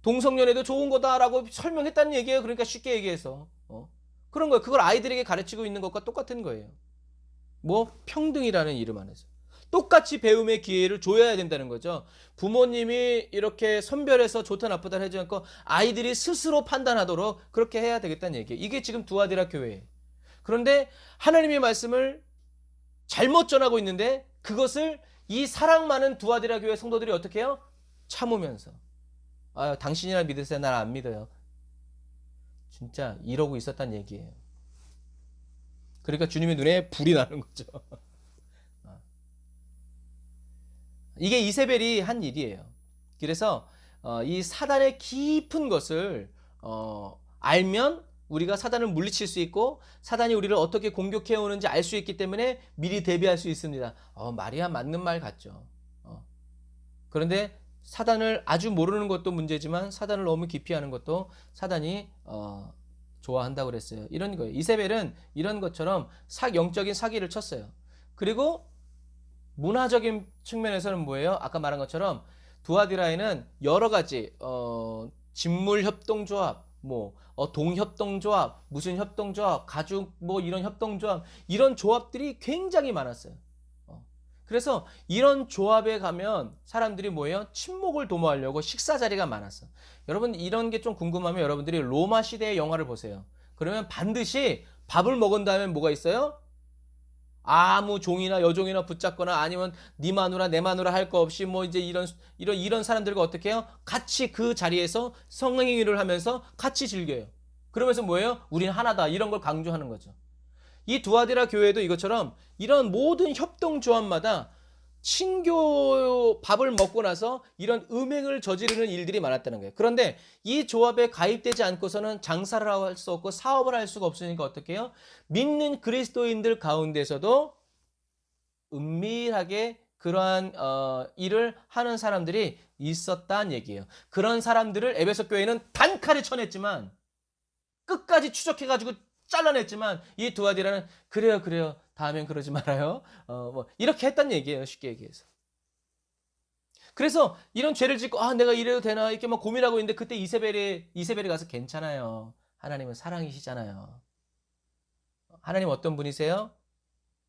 동성연애도 좋은 거다라고 설명했다는 얘기예요. 그러니까 쉽게 얘기해서 그런 거예요. 그걸 아이들에게 가르치고 있는 것과 똑같은 거예요. 뭐 평등이라는 이름 안에서 똑같이 배움의 기회를 줘야 된다는 거죠. 부모님이 이렇게 선별해서 좋다 나쁘다 하지 않고 아이들이 스스로 판단하도록 그렇게 해야 되겠다는 얘기예요. 이게 지금 두아디라 교회예요. 그런데 하나님의 말씀을 잘못 전하고 있는데 그것을 이 사랑 많은 두아디라 교회 성도들이 어떻게 해요? 참으면서 당신이나 믿으세요. 날 안 믿어요. 진짜 이러고 있었단 얘기예요. 그러니까 주님의 눈에 불이 나는 거죠. 이게 이세벨이 한 일이에요. 그래서 이 사단의 깊은 것을 알면 우리가 사단을 물리칠 수 있고 사단이 우리를 어떻게 공격해 오는지 알 수 있기 때문에 미리 대비할 수 있습니다. 말이야 맞는 말 같죠. 그런데 사단을 아주 모르는 것도 문제지만 사단을 너무 깊이 하는 것도 사단이 좋아한다고 그랬어요. 이런 거예요. 이세벨은 이런 것처럼 영적인 사기를 쳤어요. 그리고 문화적인 측면에서는 뭐예요? 아까 말한 것처럼 두아디라에는 여러 가지 직물협동조합, 동협동조합, 무슨 협동조합, 가죽 이런 협동조합 이런 조합들이 굉장히 많았어요. 그래서 이런 조합에 가면 사람들이 뭐예요? 친목을 도모하려고 식사 자리가 많았어. 여러분 이런 게 좀 궁금하면 여러분들이 로마 시대의 영화를 보세요. 그러면 반드시 밥을 먹은 다음에 뭐가 있어요? 아무 종이나 여종이나 붙잡거나 아니면 네 마누라 내 마누라 할 거 없이 이제 이런 사람들과 어떻게 해요? 같이 그 자리에서 성행위를 하면서 같이 즐겨요. 그러면서 뭐예요? 우린 하나다 이런 걸 강조하는 거죠. 이 두아디라 교회도 이것처럼 이런 모든 협동조합마다 친교 밥을 먹고 나서 이런 음행을 저지르는 일들이 많았다는 거예요. 그런데 이 조합에 가입되지 않고서는 장사를 할 수 없고 사업을 할 수가 없으니까 어떻게 해요? 믿는 그리스도인들 가운데서도 은밀하게 그러한 일을 하는 사람들이 있었다는 얘기예요. 그런 사람들을 에베소 교회는 단칼에 쳐냈지만 끝까지 추적해가지고 잘라냈지만 이 두아디라는 그래요 다음엔 그러지 말아요 이렇게 했단 얘기예요. 쉽게 얘기해서. 그래서 이런 죄를 짓고 내가 이래도 되나 이렇게 막 고민하고 있는데 그때 이세벨이 가서 괜찮아요. 하나님은 사랑이시잖아요. 하나님 어떤 분이세요?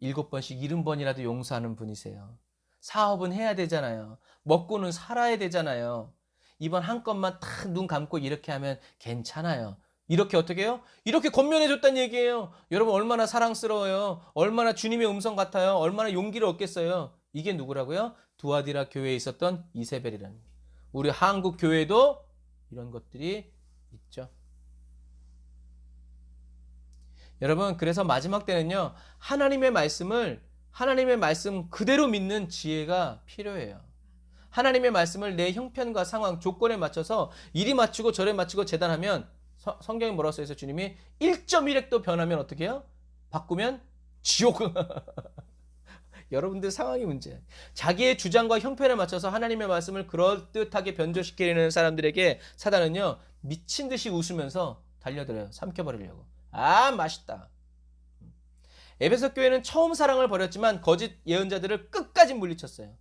7번씩 70번이라도 용서하는 분이세요. 사업은 해야 되잖아요. 먹고는 살아야 되잖아요. 이번 한 건만 딱 눈 감고 이렇게 하면 괜찮아요. 이렇게 어떻게 해요? 이렇게 권면해 줬다는 얘기예요. 여러분 얼마나 사랑스러워요. 얼마나 주님의 음성 같아요. 얼마나 용기를 얻겠어요. 이게 누구라고요? 두아디라 교회에 있었던 이세벨이라는 거예요. 우리 한국 교회도 이런 것들이 있죠. 여러분 그래서 마지막 때는요. 하나님의 말씀 그대로 믿는 지혜가 필요해요. 하나님의 말씀을 내 형편과 상황, 조건에 맞춰서 이리 맞추고 저리 맞추고 재단하면 성경에 뭐라고 써있어요? 주님이 1.1획도 변하면 어떻게 해요? 바꾸면 지옥. 여러분들 상황이 문제예요. 자기의 주장과 형편에 맞춰서 하나님의 말씀을 그럴듯하게 변조시키는 사람들에게 사단은요. 미친 듯이 웃으면서 달려들어요. 삼켜버리려고. 아 맛있다. 에베소 교회는 처음 사랑을 버렸지만 거짓 예언자들을 끝까지 물리쳤어요.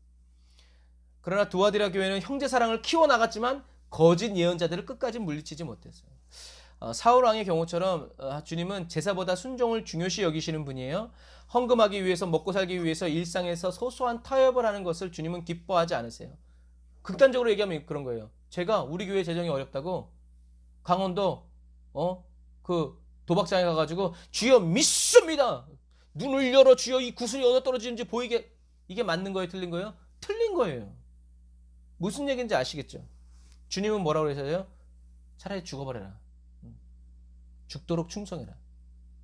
그러나 두아디라 교회는 형제 사랑을 키워나갔지만 거짓 예언자들을 끝까지 물리치지 못했어요. 사울왕의 경우처럼 주님은 제사보다 순종을 중요시 여기시는 분이에요. 헌금하기 위해서 먹고 살기 위해서 일상에서 소소한 타협을 하는 것을 주님은 기뻐하지 않으세요. 극단적으로 얘기하면 그런 거예요. 제가 우리 교회 재정이 어렵다고 강원도 그 도박장에 가가지고 주여 믿습니다. 눈을 열어 주여 이 구슬이 어디서 떨어지는지 보이게. 이게 맞는 거예요? 틀린 거예요? 틀린 거예요. 무슨 얘기인지 아시겠죠? 주님은 뭐라고 그러셔요? 차라리 죽어버려라. 죽도록 충성해라.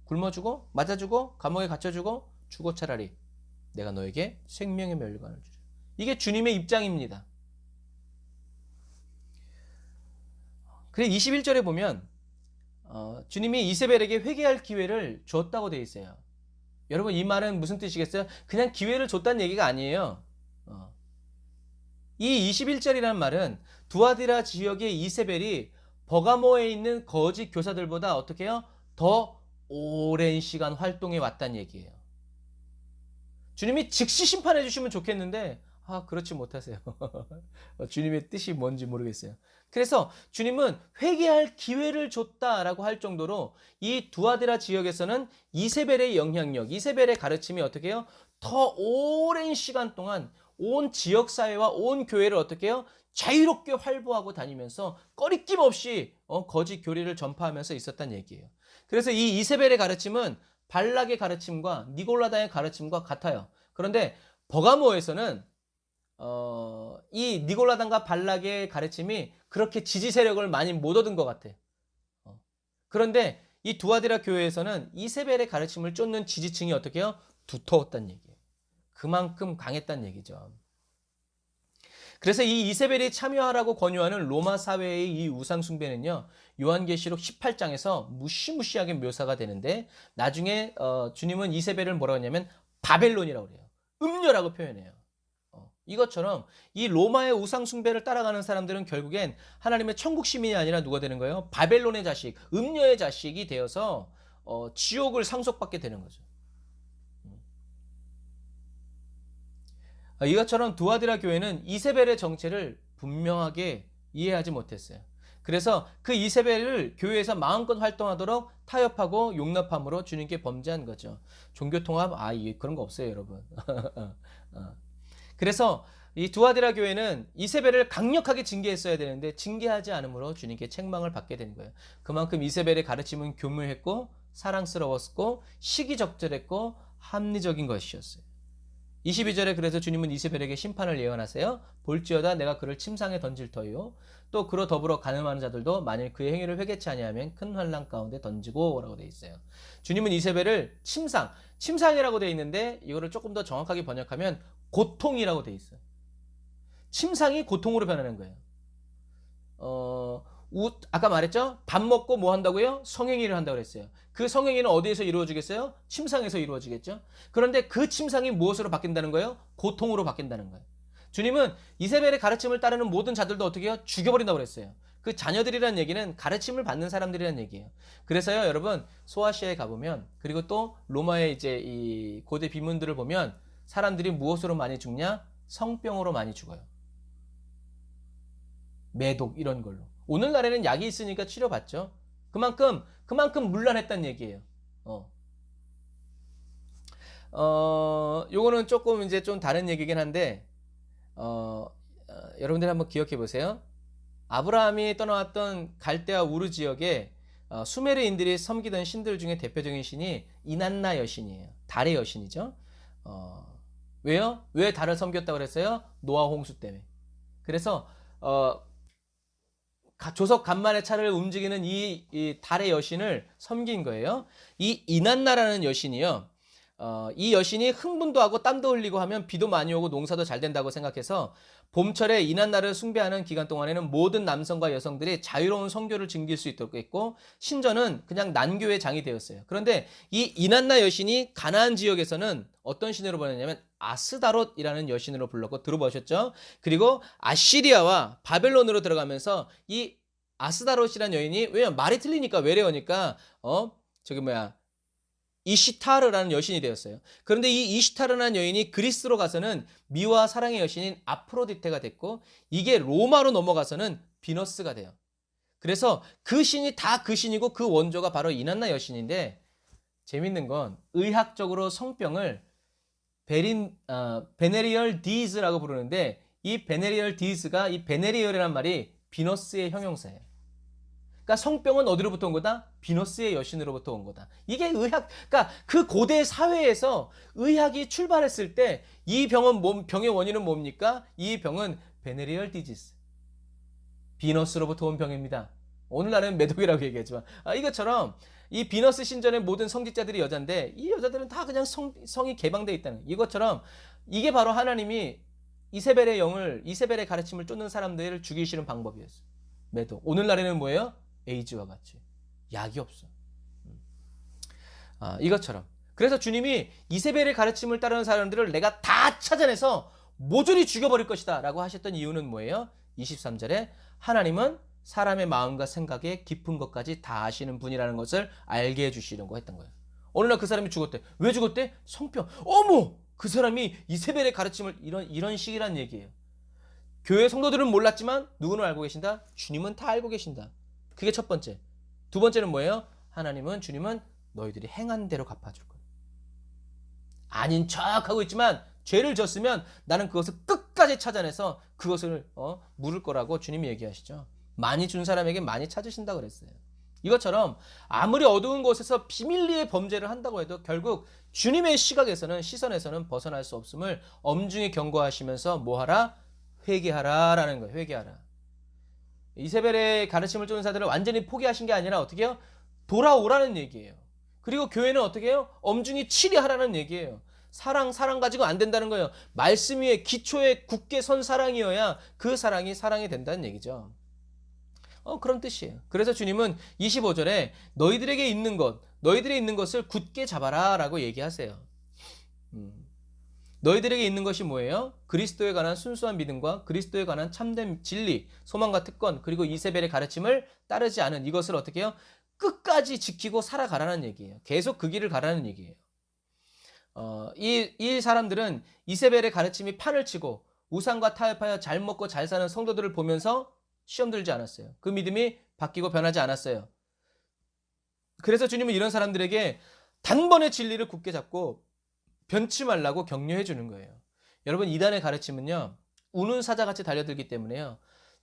굶어주고 맞아주고 감옥에 갇혀주고 죽어 차라리 내가 너에게 생명의 멸관을 주리라. 이게 주님의 입장입니다. 그래 21절에 보면 주님이 이세벨에게 회개할 기회를 줬다고 되어 있어요. 여러분 이 말은 무슨 뜻이겠어요? 그냥 기회를 줬다는 얘기가 아니에요. 이 21절이라는 말은 두아디라 지역의 이세벨이 버가모에 있는 거짓 교사들보다 어떻게 해요? 더 오랜 시간 활동해 왔다는 얘기예요. 주님이 즉시 심판해 주시면 좋겠는데 그렇지 못하세요. 주님의 뜻이 뭔지 모르겠어요. 그래서 주님은 회개할 기회를 줬다라고 할 정도로 이 두아디라 지역에서는 이세벨의 영향력, 이세벨의 가르침이 어떻게 해요? 더 오랜 시간 동안 온 지역사회와 온 교회를 어떻게 해요? 자유롭게 활보하고 다니면서 꺼리낌 없이 거짓 교리를 전파하면서 있었다는 얘기예요. 그래서 이 이세벨의 가르침은 발락의 가르침과 니골라다의 가르침과 같아요. 그런데 버가모에서는 이 니골라단과 발락의 가르침이 그렇게 지지 세력을 많이 못 얻은 것 같아. 그런데 이 두아디라 교회에서는 이세벨의 가르침을 쫓는 지지층이 어떻게 해요? 두터웠다는 얘기예요. 그만큼 강했다는 얘기죠. 그래서 이 이세벨이 참여하라고 권유하는 로마 사회의 이 우상숭배는요. 요한계시록 18장에서 무시무시하게 묘사가 되는데 나중에 주님은 이세벨을 뭐라고 하냐면 바벨론이라고 그래요. 음녀라고 표현해요. 이것처럼 이 로마의 우상숭배를 따라가는 사람들은 결국엔 하나님의 천국 시민이 아니라 누가 되는 거예요? 바벨론의 자식, 음녀의 자식이 되어서 지옥을 상속받게 되는 거죠. 이것처럼 두아디라 교회는 이세벨의 정체를 분명하게 이해하지 못했어요. 그래서 그 이세벨을 교회에서 마음껏 활동하도록 타협하고 용납함으로 주님께 범죄한 거죠. 종교통합? 그런 거 없어요, 여러분. 그래서 이 두아디라 교회는 이세벨을 강력하게 징계했어야 되는데 징계하지 않으므로 주님께 책망을 받게 된 거예요. 그만큼 이세벨의 가르침은 교묘했고 사랑스러웠고 시기적절했고 합리적인 것이었어요. 22절에 그래서 주님은 이세벨에게 심판을 예언하세요. 볼지어다 내가 그를 침상에 던질 터이요. 또 그로 더불어 가늠하는 자들도 만일 그의 행위를 회개치 아니하면 큰 환난 가운데 던지고 라고 되어 있어요. 주님은 이세벨을 침상이라고 되어 있는데 이거를 조금 더 정확하게 번역하면 고통이라고 되어 있어요. 침상이 고통으로 변하는 거예요. 아까 말했죠? 밥 먹고 뭐 한다고요? 성행위를 한다고 그랬어요. 그 성행위는 어디에서 이루어지겠어요? 침상에서 이루어지겠죠? 그런데 그 침상이 무엇으로 바뀐다는 거예요? 고통으로 바뀐다는 거예요. 주님은 이세벨의 가르침을 따르는 모든 자들도 어떻게 해요? 죽여버린다고 그랬어요. 그 자녀들이라는 얘기는 가르침을 받는 사람들이라는 얘기예요. 그래서요, 여러분, 소아시아에 가보면, 그리고 또 로마의 이제 이 고대 비문들을 보면 사람들이 무엇으로 많이 죽냐? 성병으로 많이 죽어요. 매독 이런 걸로. 오늘날에는 약이 있으니까 치료받죠. 그만큼 문란했다는 얘기예요. 요거는 조금 이제 좀 다른 얘기긴 한데, 여러분들 한번 기억해 보세요. 아브라함이 떠나왔던 갈대아 우르 지역에 수메르인들이 섬기던 신들 중에 대표적인 신이 이난나 여신이에요. 달의 여신이죠. 왜요? 왜 달을 섬겼다고 그랬어요? 노아 홍수 때문에. 그래서 조석 간만의 차를 움직이는 이 달의 여신을 섬긴 거예요. 이 이난나라는 여신이요. 이 여신이 흥분도 하고 땀도 흘리고 하면 비도 많이 오고 농사도 잘 된다고 생각해서 봄철에 이난나를 숭배하는 기간 동안에는 모든 남성과 여성들이 자유로운 성교를 즐길 수 있도록 했고, 신전은 그냥 난교의 장이 되었어요. 그런데 이 이난나 여신이 가나안 지역에서는 어떤 신으로 불렸냐면 아스다롯이라는 여신으로 불렀고, 들어보셨죠? 그리고 아시리아와 바벨론으로 들어가면서 이 아스다롯이라는 여인이, 왜냐면 말이 틀리니까 외래어니까 이시타르라는 여신이 되었어요. 그런데 이 이시타르라는 여인이 그리스로 가서는 미와 사랑의 여신인 아프로디테가 됐고, 이게 로마로 넘어가서는 비너스가 돼요. 그래서 그 신이 다 그 신이고 그 원조가 바로 이난나 여신인데, 재밌는 건 의학적으로 성병을 베네리얼 디즈라고 부르는데, 이 베네리얼 디즈가, 이 베네리얼이란 말이 비너스의 형용사예요. 그러니까 성병은 어디로부터 온 거다? 비너스의 여신으로부터 온 거다. 이게 의학, 그러니까 그 고대 사회에서 의학이 출발했을 때 이 병의 원인은 뭡니까? 이 병은 베네리얼 디지스, 비너스로부터 온 병입니다. 오늘날은 매독이라고 얘기하지만, 이것처럼 이 비너스 신전의 모든 성직자들이 여잔데, 이 여자들은 다 그냥 성이 개방되어 있다는, 이것처럼 이게 바로 하나님이 이세벨의 가르침을 쫓는 사람들을 죽이시는 방법이었어요. 매독. 오늘날에는 뭐예요? 에이즈와 같이 약이 없어. 이것처럼. 그래서 주님이 이세벨의 가르침을 따르는 사람들을 내가 다 찾아내서 모조리 죽여버릴 것이다 라고 하셨던 이유는 뭐예요? 23절에 하나님은 사람의 마음과 생각의 깊은 것까지 다 아시는 분이라는 것을 알게 해주시려고 했던 거예요. 어느 날 그 사람이 죽었대. 왜 죽었대? 성병. 어머! 그 사람이 이세벨의 가르침을, 이런 식이란 얘기예요. 교회 성도들은 몰랐지만 누구는 알고 계신다? 주님은 다 알고 계신다. 그게 첫 번째. 두 번째는 뭐예요? 주님은 너희들이 행한 대로 갚아줄 거예요. 아닌 척하고 있지만 죄를 졌으면 나는 그것을 끝까지 찾아내서 그것을 물을 거라고 주님이 얘기하시죠. 많이 준 사람에게 많이 찾으신다고 그랬어요. 이것처럼 아무리 어두운 곳에서 비밀리에 범죄를 한다고 해도 결국 주님의 시선에서는 벗어날 수 없음을 엄중히 경고하시면서 뭐하라? 회개하라라는 거예요. 회개하라. 이세벨의 가르침을 쫓는 자들을 완전히 포기하신 게 아니라 어떻게 해요? 돌아오라는 얘기예요. 그리고 교회는 어떻게 해요? 엄중히 치리하라는 얘기예요. 사랑 가지고 안 된다는 거예요. 말씀 위에 기초에 굳게 선 사랑이어야 그 사랑이 된다는 얘기죠. 그런 뜻이에요. 그래서 주님은 25절에 너희들이 있는 것을 굳게 잡아라 라고 얘기하세요. 너희들에게 있는 것이 뭐예요? 그리스도에 관한 순수한 믿음과 그리스도에 관한 참된 진리, 소망과 특권, 그리고 이세벨의 가르침을 따르지 않은 이것을 어떻게 해요? 끝까지 지키고 살아가라는 얘기예요. 계속 그 길을 가라는 얘기예요. 이 사람들은 이세벨의 가르침이 판을 치고 우상과 타협하여 잘 먹고 잘 사는 성도들을 보면서 시험 들지 않았어요. 그 믿음이 바뀌고 변하지 않았어요. 그래서 주님은 이런 사람들에게 단번에 진리를 굳게 잡고 변치 말라고 격려해 주는 거예요. 여러분, 이단의 가르침은요, 우는 사자같이 달려들기 때문에요,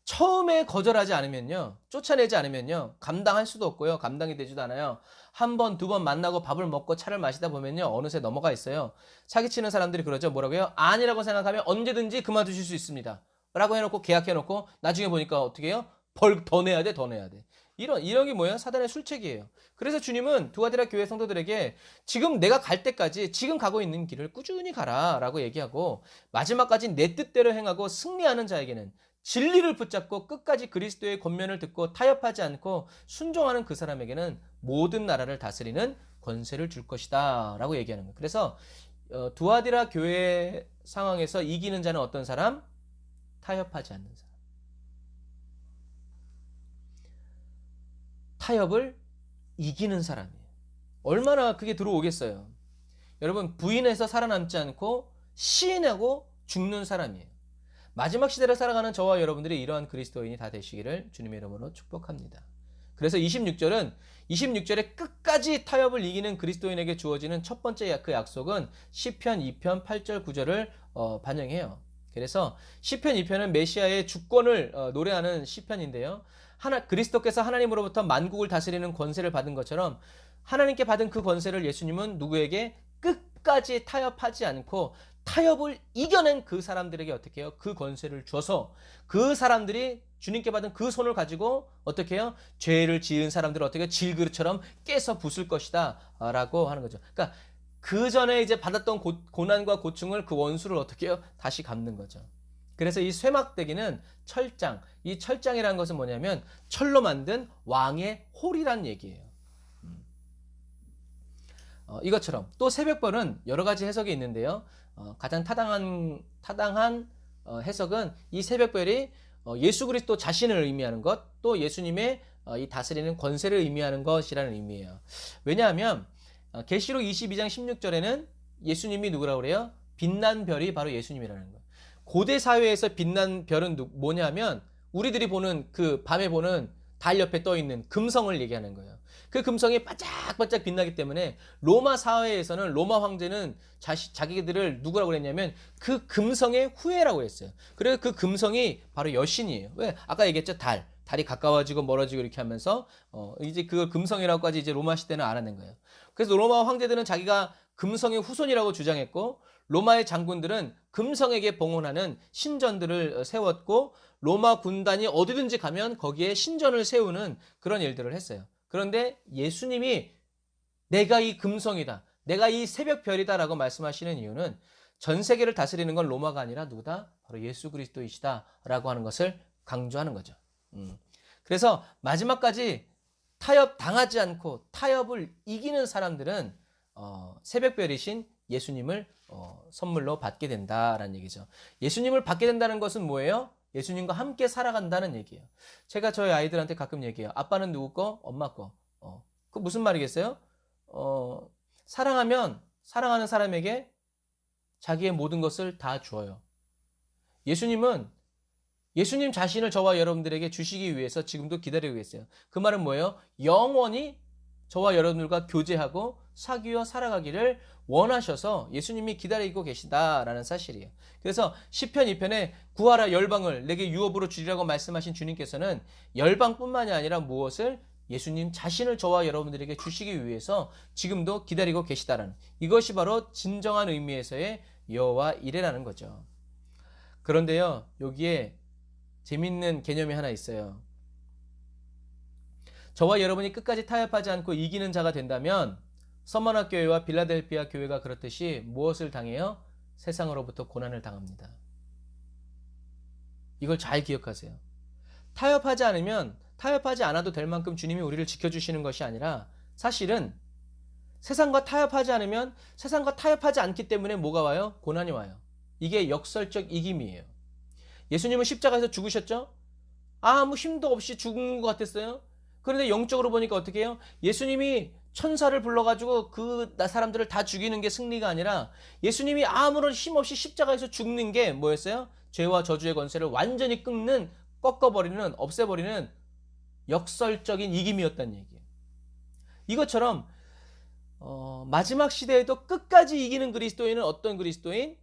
처음에 거절하지 않으면요, 쫓아내지 않으면요, 감당할 수도 없고요, 감당이 되지도 않아요. 한 번, 두 번 만나고 밥을 먹고 차를 마시다 보면요, 어느새 넘어가 있어요. 사기치는 사람들이 그러죠. 뭐라고요? 아니라고 생각하면 언제든지 그만두실 수 있습니다 라고 해놓고 계약해놓고 나중에 보니까 어떻게 해요? 벌 더 내야 돼. 이런 게 뭐예요? 사단의 술책이에요. 그래서 주님은 두아디라 교회 성도들에게 지금 내가 갈 때까지 지금 가고 있는 길을 꾸준히 가라 라고 얘기하고, 마지막까지 내 뜻대로 행하고 승리하는 자에게는, 진리를 붙잡고 끝까지 그리스도의 권면을 듣고 타협하지 않고 순종하는 그 사람에게는 모든 나라를 다스리는 권세를 줄 것이다 라고 얘기하는 거예요. 그래서 두아디라 교회 상황에서 이기는 자는 어떤 사람? 타협하지 않는 사람. 타협을 이기는 사람이에요. 얼마나 그게 들어오겠어요. 여러분, 부인해서 살아남지 않고 시인하고 죽는 사람이에요. 마지막 시대를 살아가는 저와 여러분들이 이러한 그리스도인이 다 되시기를 주님의 이름으로 축복합니다. 그래서 26절에 끝까지 타협을 이기는 그리스도인에게 주어지는 첫 번째 그 약속은 시편 2편 8절 9절을 반영해요. 그래서 시편 2편은 메시아의 주권을 노래하는 시편인데요. 그리스도께서 하나님으로부터 만국을 다스리는 권세를 받은 것처럼 하나님께 받은 그 권세를 예수님은 누구에게 끝까지 타협하지 않고 타협을 이겨낸 그 사람들에게 어떻게 해요? 그 권세를 줘서 그 사람들이 주님께 받은 그 손을 가지고 어떻게 해요? 죄를 지은 사람들을 어떻게 질그릇처럼 깨서 부술 것이다 라고 하는 거죠. 그러니까 그 전에 이제 받았던 고난과 고충을 그 원수를 어떻게 해요? 다시 갚는 거죠. 그래서 이 쇠막대기는 철장, 이 철장이라는 것은 뭐냐면 철로 만든 왕의 홀이란 얘기예요. 이것처럼 또 새벽별은 여러 가지 해석이 있는데요. 가장 타당한 해석은 이 새벽별이 예수 그리스도 자신을 의미하는 것, 또 예수님의 이 다스리는 권세를 의미하는 것이라는 의미예요. 왜냐하면 계시록 22장 16절에는 예수님이 누구라고 그래요? 빛난 별이 바로 예수님이라는 거예요. 고대 사회에서 빛난 별은 뭐냐면 우리들이 보는 그 밤에 보는 달 옆에 떠 있는 금성을 얘기하는 거예요. 그 금성이 반짝반짝 빛나기 때문에 로마 사회에서는 로마 황제는 자기들을 누구라고 그랬냐면 그 금성의 후예라고 했어요. 그래서 그 금성이 바로 여신이에요. 왜? 아까 얘기했죠. 달이 가까워지고 멀어지고 이렇게 하면서 이제 그걸 금성이라고까지 이제 로마 시대는 알아낸 거예요. 그래서 로마 황제들은 자기가 금성의 후손이라고 주장했고 로마의 장군들은 금성에게 봉헌하는 신전들을 세웠고 로마 군단이 어디든지 가면 거기에 신전을 세우는 그런 일들을 했어요. 그런데 예수님이 내가 이 금성이다, 내가 이 새벽별이다 라고 말씀하시는 이유는 전 세계를 다스리는 건 로마가 아니라 누구다? 바로 예수 그리스도이시다 라고 하는 것을 강조하는 거죠. 그래서 마지막까지 타협 당하지 않고 타협을 이기는 사람들은 새벽별이신 예수님을 선물로 받게 된다라는 얘기죠. 예수님을 받게 된다는 것은 뭐예요? 예수님과 함께 살아간다는 얘기예요. 제가 저희 아이들한테 가끔 얘기해요. 아빠는 누구 거? 엄마 거. 그 무슨 말이겠어요? 사랑하면 사랑하는 사람에게 자기의 모든 것을 다 주어요. 예수님은 예수님 자신을 저와 여러분들에게 주시기 위해서 지금도 기다리고 계세요. 그 말은 뭐예요? 영원히 저와 여러분들과 교제하고 사귀어 살아가기를 원하셔서 예수님이 기다리고 계시다라는 사실이에요. 그래서 시편 2편에 구하라 열방을 내게 유업으로 주리라고 말씀하신 주님께서는 열방뿐만이 아니라 무엇을? 예수님 자신을 저와 여러분들에게 주시기 위해서 지금도 기다리고 계시다라는, 이것이 바로 진정한 의미에서의 여호와 이레라는 거죠. 그런데요, 여기에 재밌는 개념이 하나 있어요. 저와 여러분이 끝까지 타협하지 않고 이기는 자가 된다면 서머나 교회와 빌라델피아 교회가 그렇듯이 무엇을 당해요? 세상으로부터 고난을 당합니다. 이걸 잘 기억하세요. 타협하지 않아도 될 만큼 주님이 우리를 지켜주시는 것이 아니라 사실은 세상과 타협하지 않으면 세상과 타협하지 않기 때문에 뭐가 와요? 고난이 와요. 이게 역설적 이김이에요. 예수님은 십자가에서 죽으셨죠? 아무 힘도 없이 죽은 것 같았어요. 그런데 영적으로 보니까 어떻게 해요? 예수님이 천사를 불러가지고 그 사람들을 다 죽이는 게 승리가 아니라 예수님이 아무런 힘 없이 십자가에서 죽는 게 뭐였어요? 죄와 저주의 권세를 완전히 꺾어버리는, 없애버리는 역설적인 이김이었다는 얘기예요. 이것처럼 마지막 시대에도 끝까지 이기는 그리스도인은 어떤 그리스도인?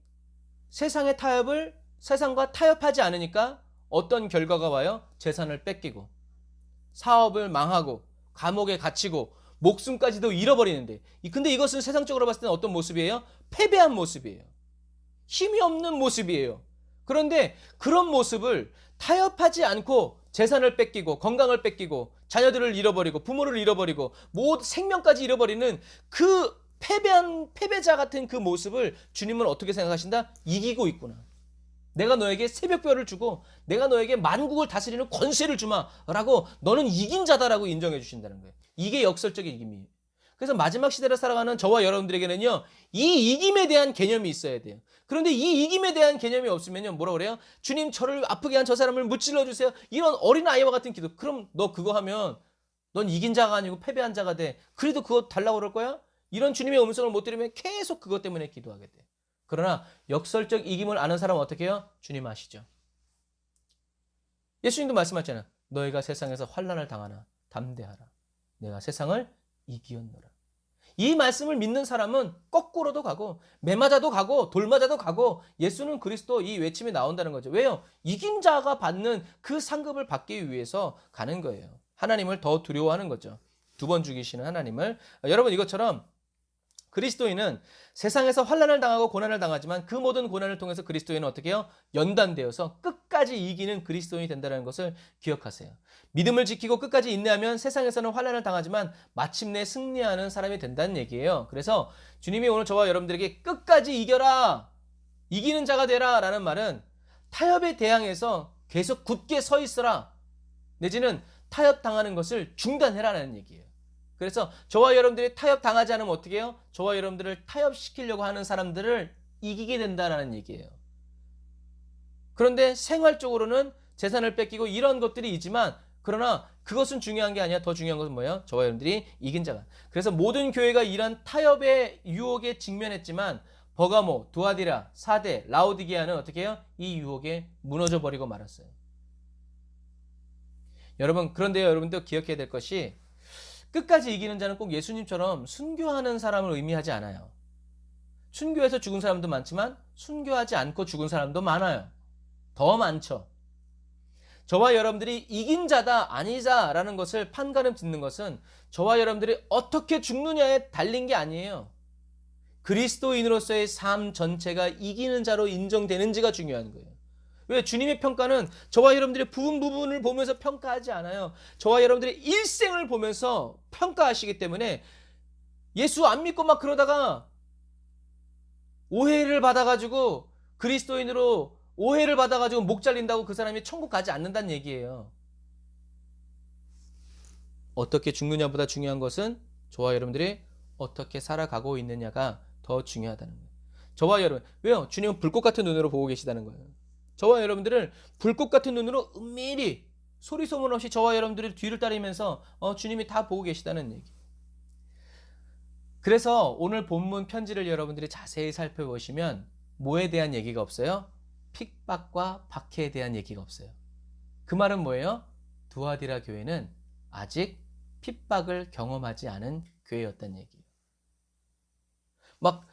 세상과 타협하지 않으니까 어떤 결과가 와요? 재산을 뺏기고 사업을 망하고 감옥에 갇히고 목숨까지도 잃어버리는데, 근데 이것은 세상적으로 봤을 때는 어떤 모습이에요? 패배한 모습이에요. 힘이 없는 모습이에요. 그런데 그런 모습을 타협하지 않고 재산을 뺏기고 건강을 뺏기고 자녀들을 잃어버리고 부모를 잃어버리고 모든 생명까지 잃어버리는 그 패배자 같은 그 모습을 주님은 어떻게 생각하신다? 이기고 있구나. 내가 너에게 새벽별을 주고 내가 너에게 만국을 다스리는 권세를 주마라고, 너는 이긴 자다라고 인정해 주신다는 거예요. 이게 역설적인 이김이에요. 그래서 마지막 시대를 살아가는 저와 여러분들에게는요, 이 이김에 대한 개념이 있어야 돼요. 그런데 이 이김에 대한 개념이 없으면요, 뭐라 그래요? 주님, 저를 아프게 한 저 사람을 무찔러 주세요. 이런 어린아이와 같은 기도. 그럼 너 그거 하면 넌 이긴 자가 아니고 패배한 자가 돼. 그래도 그거 달라고 그럴 거야? 이런 주님의 음성을 못 들으면 계속 그것 때문에 기도하게 돼. 그러나 역설적 이김을 아는 사람은 어떻게 해요? 주님 아시죠? 예수님도 말씀하셨잖아요. 너희가 세상에서 환난을 당하나 담대하라. 내가 세상을 이기었노라. 이 말씀을 믿는 사람은 거꾸로도 가고 매맞아도 가고 돌맞아도 가고 예수는 그리스도 이 외침이 나온다는 거죠. 왜요? 이긴 자가 받는 그 상급을 받기 위해서 가는 거예요. 하나님을 더 두려워하는 거죠. 두 번 죽이시는 하나님을. 여러분 이것처럼 그리스도인은 세상에서 환난을 당하고 고난을 당하지만 그 모든 고난을 통해서 그리스도인은 어떻게 해요? 연단되어서 끝까지 이기는 그리스도인이 된다는 것을 기억하세요. 믿음을 지키고 끝까지 인내하면 세상에서는 환난을 당하지만 마침내 승리하는 사람이 된다는 얘기예요. 그래서 주님이 오늘 저와 여러분들에게 끝까지 이겨라, 이기는 자가 되라 라는 말은 타협에 대항해서 계속 굳게 서 있으라, 내지는 타협당하는 것을 중단해라라는 얘기예요. 그래서 저와 여러분들이 타협당하지 않으면 어떻게 해요? 저와 여러분들을 타협시키려고 하는 사람들을 이기게 된다는 얘기예요. 그런데 생활적으로는 재산을 뺏기고 이런 것들이 있지만, 그러나 그것은 중요한 게 아니야. 더 중요한 것은 뭐예요? 저와 여러분들이 이긴 자가. 그래서 모든 교회가 이런 타협의 유혹에 직면했지만 버가모, 두아디라, 사대, 라오디게아는 어떻게 해요? 이 유혹에 무너져 버리고 말았어요. 여러분, 그런데 여러분도 기억해야 될 것이, 끝까지 이기는 자는 꼭 예수님처럼 순교하는 사람을 의미하지 않아요. 순교해서 죽은 사람도 많지만 순교하지 않고 죽은 사람도 많아요. 더 많죠. 저와 여러분들이 이긴 자다 아니자라는 것을 판가름 짓는 것은 저와 여러분들이 어떻게 죽느냐에 달린 게 아니에요. 그리스도인으로서의 삶 전체가 이기는 자로 인정되는지가 중요한 거예요. 왜? 주님의 평가는 저와 여러분들의 부분을 보면서 평가하지 않아요. 저와 여러분들의 일생을 보면서 평가하시기 때문에, 예수 안 믿고 막 그러다가 오해를 받아가지고 그리스도인으로 오해를 받아가지고 목 잘린다고 그 사람이 천국 가지 않는다는 얘기예요. 어떻게 죽느냐보다 중요한 것은 저와 여러분들이 어떻게 살아가고 있느냐가 더 중요하다는 거예요. 저와 여러분, 왜요? 주님은 불꽃 같은 눈으로 보고 계시다는 거예요. 저와 여러분들을 불꽃 같은 눈으로 은밀히 소리 소문 없이 저와 여러분들의 뒤를 따르면서 주님이 다 보고 계시다는 얘기. 그래서 오늘 본문 편지를 여러분들이 자세히 살펴보시면 뭐에 대한 얘기가 없어요? 핍박과 박해에 대한 얘기가 없어요. 그 말은 뭐예요? 두아디라 교회는 아직 핍박을 경험하지 않은 교회였다는 얘기예요. 막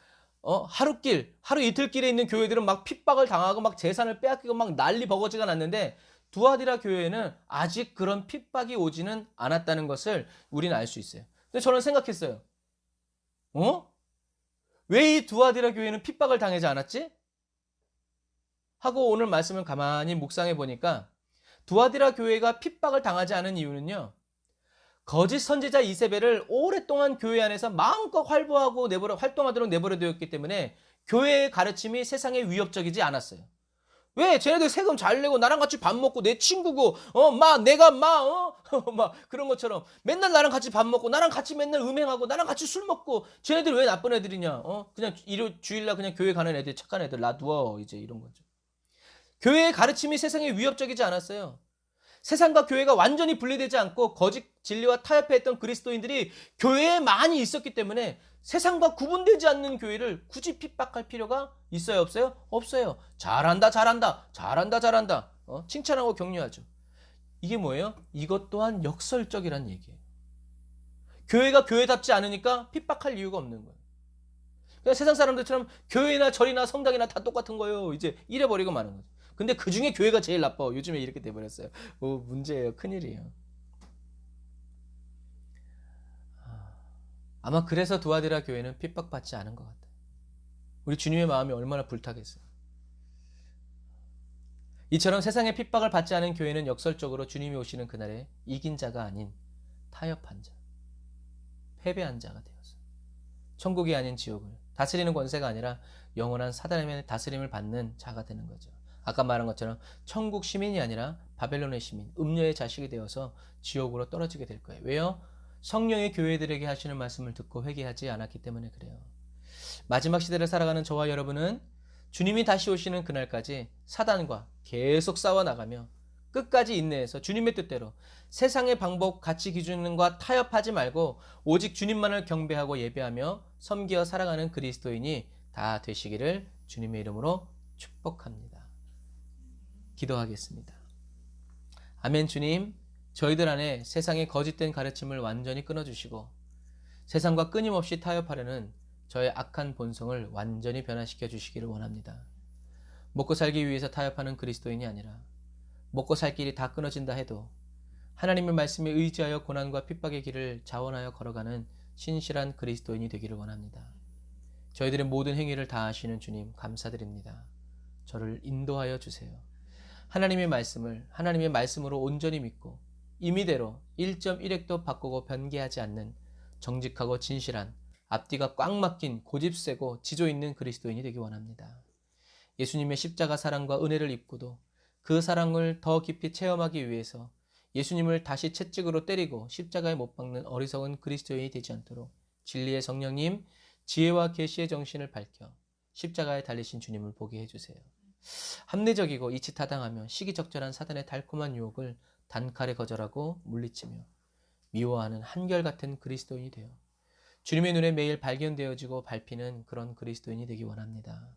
하루 이틀길에 있는 교회들은 막 핍박을 당하고 막 재산을 빼앗기고 막 난리 버거지가 났는데, 두아디라 교회에는 아직 그런 핍박이 오지는 않았다는 것을 우리는 알 수 있어요. 근데 저는 생각했어요. 왜 이 두아디라 교회는 핍박을 당하지 않았지? 하고 오늘 말씀을 가만히 묵상해 보니까, 두아디라 교회가 핍박을 당하지 않은 이유는요, 거짓 선지자 이세벨을 오랫동안 교회 안에서 마음껏 활동하도록 내버려 두었기 때문에 교회의 가르침이 세상에 위협적이지 않았어요. 왜? 쟤네들 세금 잘 내고 나랑 같이 밥 먹고 내 친구고 막 그런 것처럼 맨날 나랑 같이 밥 먹고 나랑 같이 맨날 음행하고 나랑 같이 술 먹고, 쟤네들 왜 나쁜 애들이냐? 그냥 주일날 그냥 교회 가는 애들, 착한 애들, 놔두어, 이제 이런 거죠. 교회의 가르침이 세상에 위협적이지 않았어요. 세상과 교회가 완전히 분리되지 않고 거짓 진리와 타협했던 그리스도인들이 교회에 많이 있었기 때문에 세상과 구분되지 않는 교회를 굳이 핍박할 필요가 있어요, 없어요? 없어요. 잘한다, 잘한다, 잘한다, 잘한다. 칭찬하고 격려하죠. 이게 뭐예요? 이것 또한 역설적이란 얘기예요. 교회가 교회답지 않으니까 핍박할 이유가 없는 거예요. 그냥 세상 사람들처럼 교회나 절이나 성당이나 다 똑같은 거예요. 이제 이래버리고 마는 거죠. 근데 그 중에 교회가 제일 나빠. 요즘에 이렇게 돼버렸어요. 문제예요. 큰일이에요. 아마 그래서 두아디라 교회는 핍박받지 않은 것 같아요. 우리 주님의 마음이 얼마나 불타겠어요. 이처럼 세상의 핍박을 받지 않은 교회는 역설적으로 주님이 오시는 그날에 이긴 자가 아닌 타협한 자, 패배한 자가 되어서 천국이 아닌 지옥을 다스리는 권세가 아니라 영원한 사단의 다스림을 받는 자가 되는 거죠. 아까 말한 것처럼 천국 시민이 아니라 바벨론의 시민, 음녀의 자식이 되어서 지옥으로 떨어지게 될 거예요. 왜요? 성령의 교회들에게 하시는 말씀을 듣고 회개하지 않았기 때문에 그래요. 마지막 시대를 살아가는 저와 여러분은 주님이 다시 오시는 그날까지 사단과 계속 싸워나가며 끝까지 인내해서 주님의 뜻대로 세상의 방법, 가치 기준과 타협하지 말고 오직 주님만을 경배하고 예배하며 섬기어 살아가는 그리스도인이 다 되시기를 주님의 이름으로 축복합니다. 기도하겠습니다. 아멘. 주님, 저희들 안에 세상의 거짓된 가르침을 완전히 끊어주시고 세상과 끊임없이 타협하려는 저의 악한 본성을 완전히 변화시켜 주시기를 원합니다. 먹고 살기 위해서 타협하는 그리스도인이 아니라 먹고 살 길이 다 끊어진다 해도 하나님의 말씀에 의지하여 고난과 핍박의 길을 자원하여 걸어가는 신실한 그리스도인이 되기를 원합니다. 저희들의 모든 행위를 다 아시는 주님 감사드립니다. 저를 인도하여 주세요. 하나님의 말씀을 하나님의 말씀으로 온전히 믿고 임의대로 1.1획도 바꾸고 변개하지 않는 정직하고 진실한 앞뒤가 꽉 막힌 고집세고 지조 있는 그리스도인이 되기 원합니다. 예수님의 십자가 사랑과 은혜를 입고도 그 사랑을 더 깊이 체험하기 위해서 예수님을 다시 채찍으로 때리고 십자가에 못 박는 어리석은 그리스도인이 되지 않도록 진리의 성령님, 지혜와 계시의 정신을 밝혀 십자가에 달리신 주님을 보게 해주세요. 합리적이고 이치타당하며 시기적절한 사단의 달콤한 유혹을 단칼에 거절하고 물리치며 미워하는 한결같은 그리스도인이 되어 주님의 눈에 매일 발견되어지고 밟히는 그런 그리스도인이 되기 원합니다.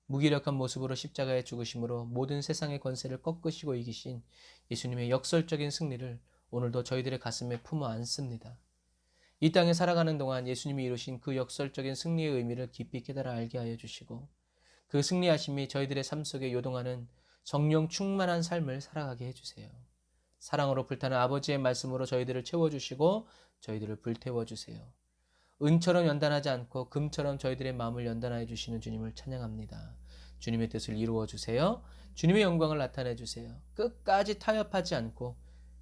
무기력한 모습으로 십자가에 죽으심으로 모든 세상의 권세를 꺾으시고 이기신 예수님의 역설적인 승리를 오늘도 저희들의 가슴에 품어 안습니다. 이 땅에 살아가는 동안 예수님이 이루신 그 역설적인 승리의 의미를 깊이 깨달아 알게 하여 주시고 그 승리하심이 저희들의 삶 속에 요동하는 성령 충만한 삶을 살아가게 해주세요. 사랑으로 불타는 아버지의 말씀으로 저희들을 채워주시고 저희들을 불태워주세요. 은처럼 연단하지 않고 금처럼 저희들의 마음을 연단하여 주시는 주님을 찬양합니다. 주님의 뜻을 이루어 주세요. 주님의 영광을 나타내 주세요. 끝까지 타협하지 않고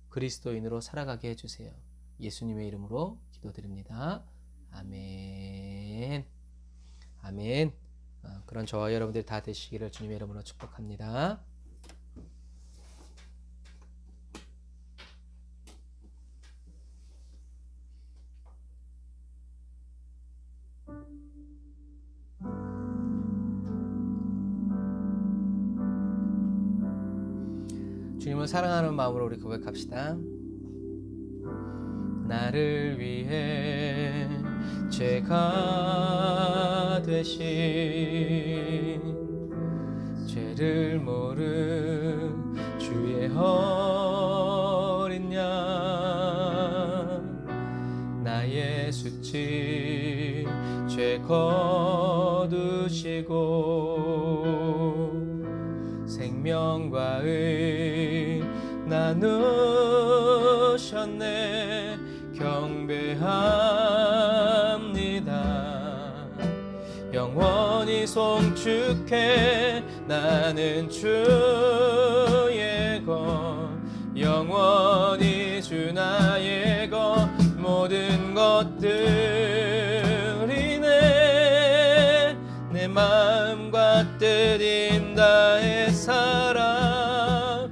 그리스도인으로 살아가게 해주세요. 예수님의 이름으로 기도드립니다. 아멘. 아멘. 그런 저와 여러분들 다 되시기를 주님의 이름으로 축복합니다. 주님을 사랑하는 마음으로 우리 고백합시다. 나를 위해 죄가 되신 죄를 모른 주의 어린 양 나의 수치 죄 거두시고 생명과 의 나누셨네 경배합니다. 영원히 송축해 나는 주의 것 영원히 주 나의 것 모든 것들이 내 마음과 뜻 인다해 사랑해요.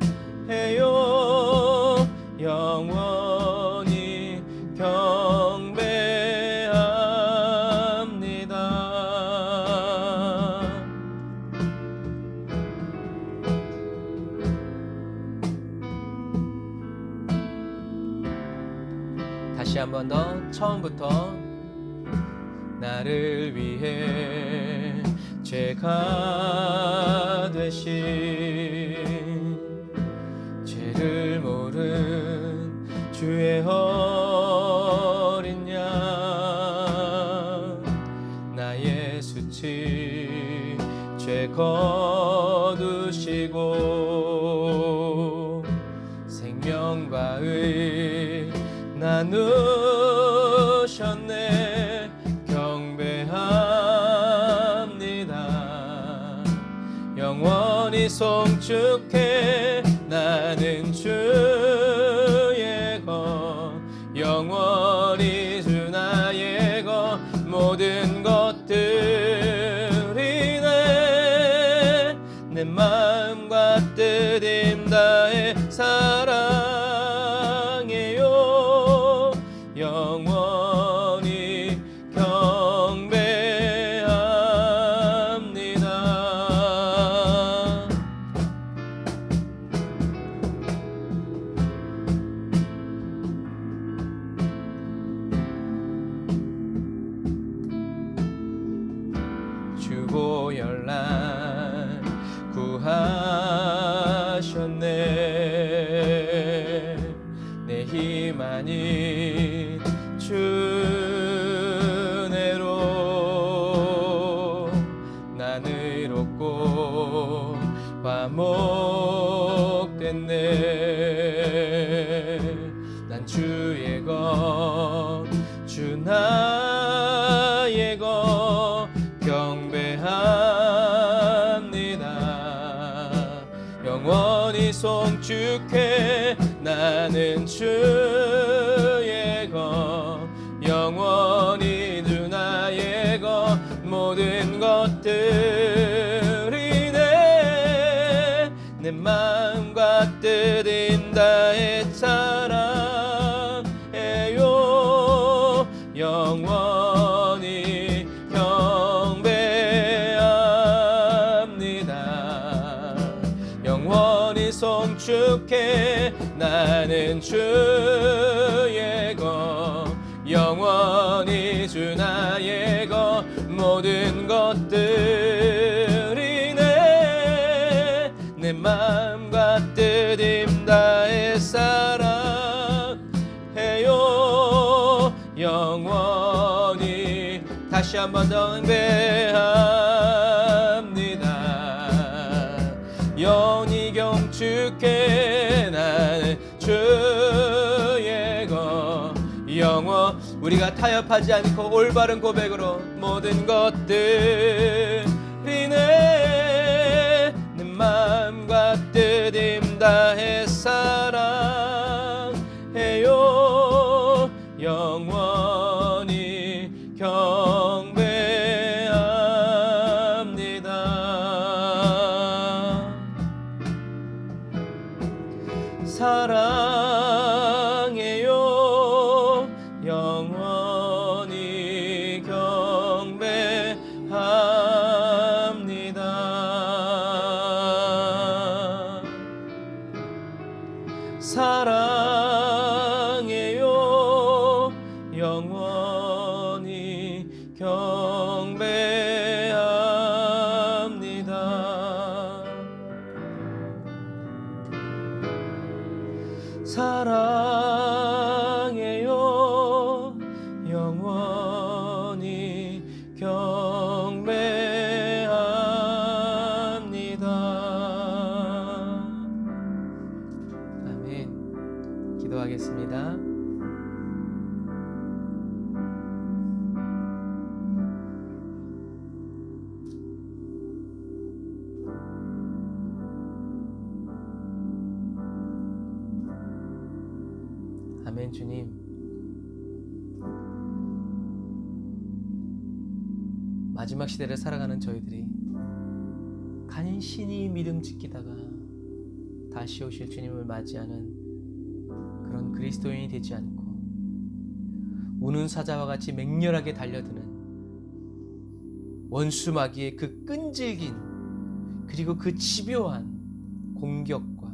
영원히 경배합니다. 다시 한 번 더 처음부터 나를 위해 죄가 되신 죄를 모른 주의 어린 양 나의 수치 죄 거두시고 생명과 의 나누셨네 경배합니다. 영원히 송축해 나는 주의 것 영원히 주 나의 것 모든 것들이 내 마음과 뜻 인다해 사랑해요. 영원히 경배합니다. 주고 연락 구하셨네 아닌 주 은혜로 난 의롭고 화목됐네. 난 주의 것, 주 나의 것 경배합니다. 영원히 송축해. 나는 주의 것, 영원히 주 나의 것, 모든 것들이 내 마음과 뜻인 다해 사랑해요. 영원히 경배합니다. 영원히 송축해. 나는 주의 것, 영원히 주 나의 것, 모든 것들이 내 마음과 뜻임 다해 사랑해요. 영원히 다시 한 번 더 경배합니다. 영원히 경축해. 나는 주의 것, 영원 우리가 타협하지 않고 올바른 고백으로 모든 것들이 내 마음과 뜻임 다해 사랑해요. 영원히 경배합니다. 사랑해요. 영원히 경배합니다. 사랑해요. 영원히 경배합니다. 사랑해요. 영원히 경배합니다. 아멘. 기도하겠습니다. 아멘. 주님, 마지막 시대를 살아가는 저희들이 간신히 믿음 지키다가 다시 오실 주님을 맞이하는 그런 그리스도인이 되지 않고 우는 사자와 같이 맹렬하게 달려드는 원수 마귀의 그 끈질긴 그리고 그 집요한 공격과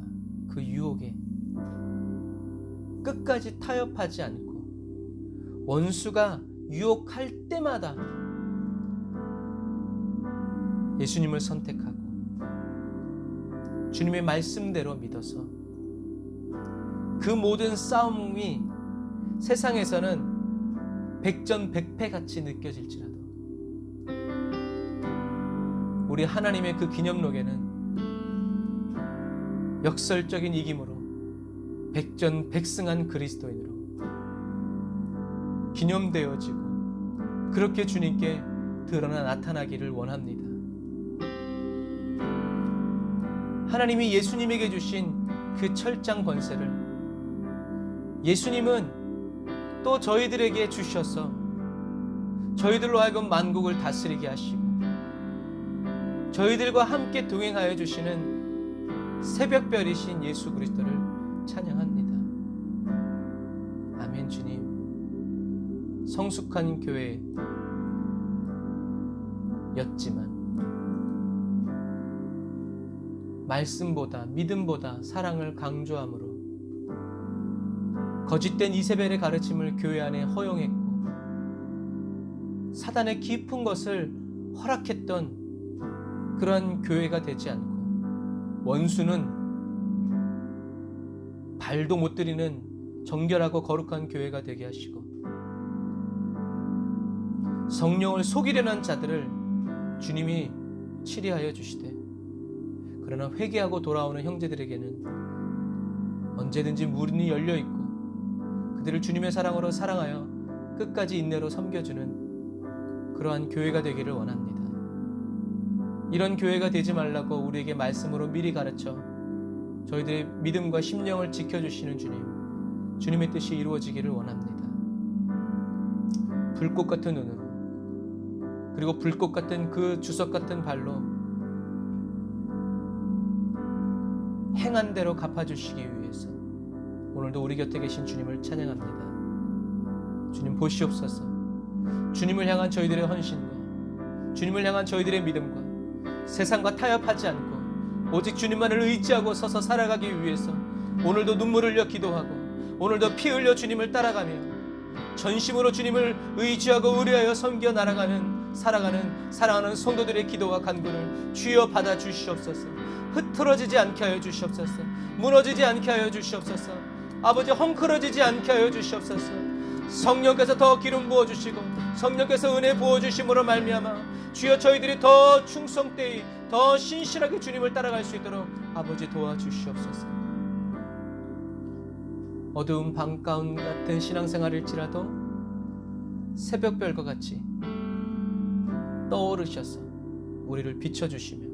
그 유혹에 끝까지 타협하지 않고 원수가 유혹할 때마다 예수님을 선택하고 주님의 말씀대로 믿어서 그 모든 싸움이 세상에서는 백전백패같이 느껴질지라도 우리 하나님의 그 기념록에는 역설적인 이김으로 백전백승한 그리스도인으로 기념되어지고 그렇게 주님께 드러나 나타나기를 원합니다. 하나님이 예수님에게 주신 그 철장 권세를 예수님은 또 저희들에게 주셔서 저희들로 하여금 만국을 다스리게 하시고 저희들과 함께 동행하여 주시는 새벽별이신 예수 그리스도를 찬양합니다. 아멘. 주님, 성숙한 교회였지만 말씀보다 믿음보다 사랑을 강조함으로 거짓된 이세벨의 가르침을 교회 안에 허용했고 사단의 깊은 것을 허락했던 그런 교회가 되지 않고 원수는 발도 못 들이는 정결하고 거룩한 교회가 되게 하시고 성령을 속이려는 자들을 주님이 치리하여 주시되 그러나 회개하고 돌아오는 형제들에게는 언제든지 문이 열려 있고 그들을 주님의 사랑으로 사랑하여 끝까지 인내로 섬겨주는 그러한 교회가 되기를 원합니다. 이런 교회가 되지 말라고 우리에게 말씀으로 미리 가르쳐 저희들의 믿음과 심령을 지켜주시는 주님, 주님의 뜻이 이루어지기를 원합니다. 불꽃 같은 눈으로 그리고 불꽃 같은 그 주석 같은 발로 행한 대로 갚아주시기 위해서 오늘도 우리 곁에 계신 주님을 찬양합니다. 주님 보시옵소서. 주님을 향한 저희들의 헌신과 주님을 향한 저희들의 믿음과 세상과 타협하지 않고 오직 주님만을 의지하고 서서 살아가기 위해서 오늘도 눈물 흘려 기도하고 오늘도 피 흘려 주님을 따라가며 전심으로 주님을 의지하고 의뢰하여 섬겨 살아가는 사랑하는 성도들의 기도와 간구를 주여 받아 주시옵소서. 흐트러지지 않게 하여 주시옵소서. 무너지지 않게 하여 주시옵소서. 아버지 헝클어지지 않게 하여 주시옵소서. 성령께서 더 기름 부어주시고 성령께서 은혜 부어주심으로 말미암아 주여 저희들이 더 충성되이 더 신실하게 주님을 따라갈 수 있도록 아버지 도와주시옵소서. 어두운 밤가운 같은 신앙생활일지라도 새벽별과 같이 떠오르셔서 우리를 비춰주시며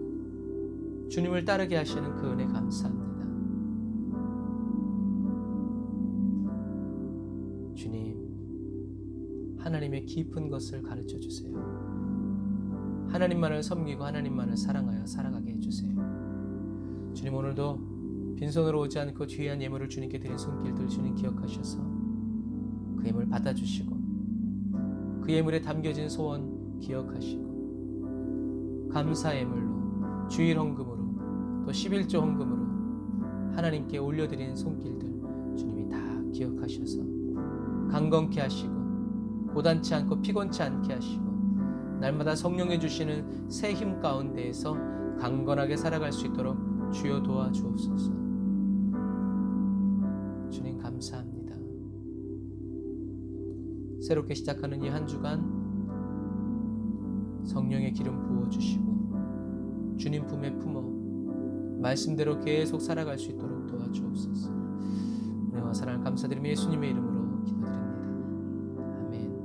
주님을 따르게 하시는 그 은혜 감사합니다. 주님, 하나님의 깊은 것을 가르쳐 주세요. 하나님만을 섬기고 하나님만을 사랑하여 살아가게 해주세요. 주님, 오늘도 빈손으로 오지 않고 귀한 예물을 주님께 드린 손길들 주님 기억하셔서 그 예물 받아주시고 그 예물에 담겨진 소원 기억하시고 감사 예물로 주일 헌금으로 또 11조 헌금으로 하나님께 올려드린 손길들 주님이 다 기억하셔서 강건케 하시고 고단치 않고 피곤치 않게 하시고 날마다 성령해 주시는 새 힘 가운데에서 강건하게 살아갈 수 있도록 주여 도와주옵소서. 주님 감사합니다. 새롭게 시작하는 이 한 주간 성령의 기름 부어주시고 주님 품에 품어 말씀대로 계속 살아갈 수 있도록 도와주옵소서. 은혜와 사랑을 감사드리며 예수님의 이름으로 기도드립니다. 아멘.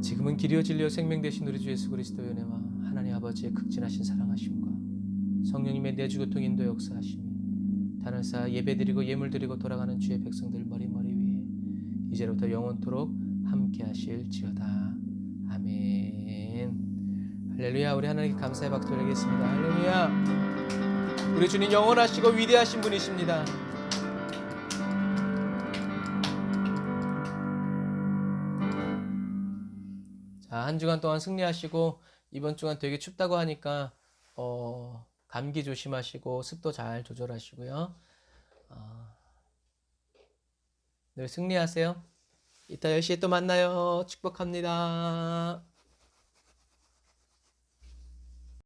지금은 길이요 진리요 생명 되신 우리 주 예수 그리스도의 은혜와 하나님 아버지의 극진하신 사랑하심과 성령님의 내주교통 인도 역사하심이 단을 예배드리고 예물드리고 돌아가는 주의 백성들 머리머리 위에 이제부터 영원토록 함께 하실지어다. 아멘. 할렐루야. 우리 하나님께 감사의 박수 드리겠습니다. 할렐루야. 우리 주님 영원하시고 위대하신 분이십니다. 자, 한 주간 동안 승리하시고 이번 주간 되게 춥다고 하니까 감기 조심하시고 습도 잘 조절하시고요. 늘 승리하세요. 이따 10시에 또 만나요. 축복합니다.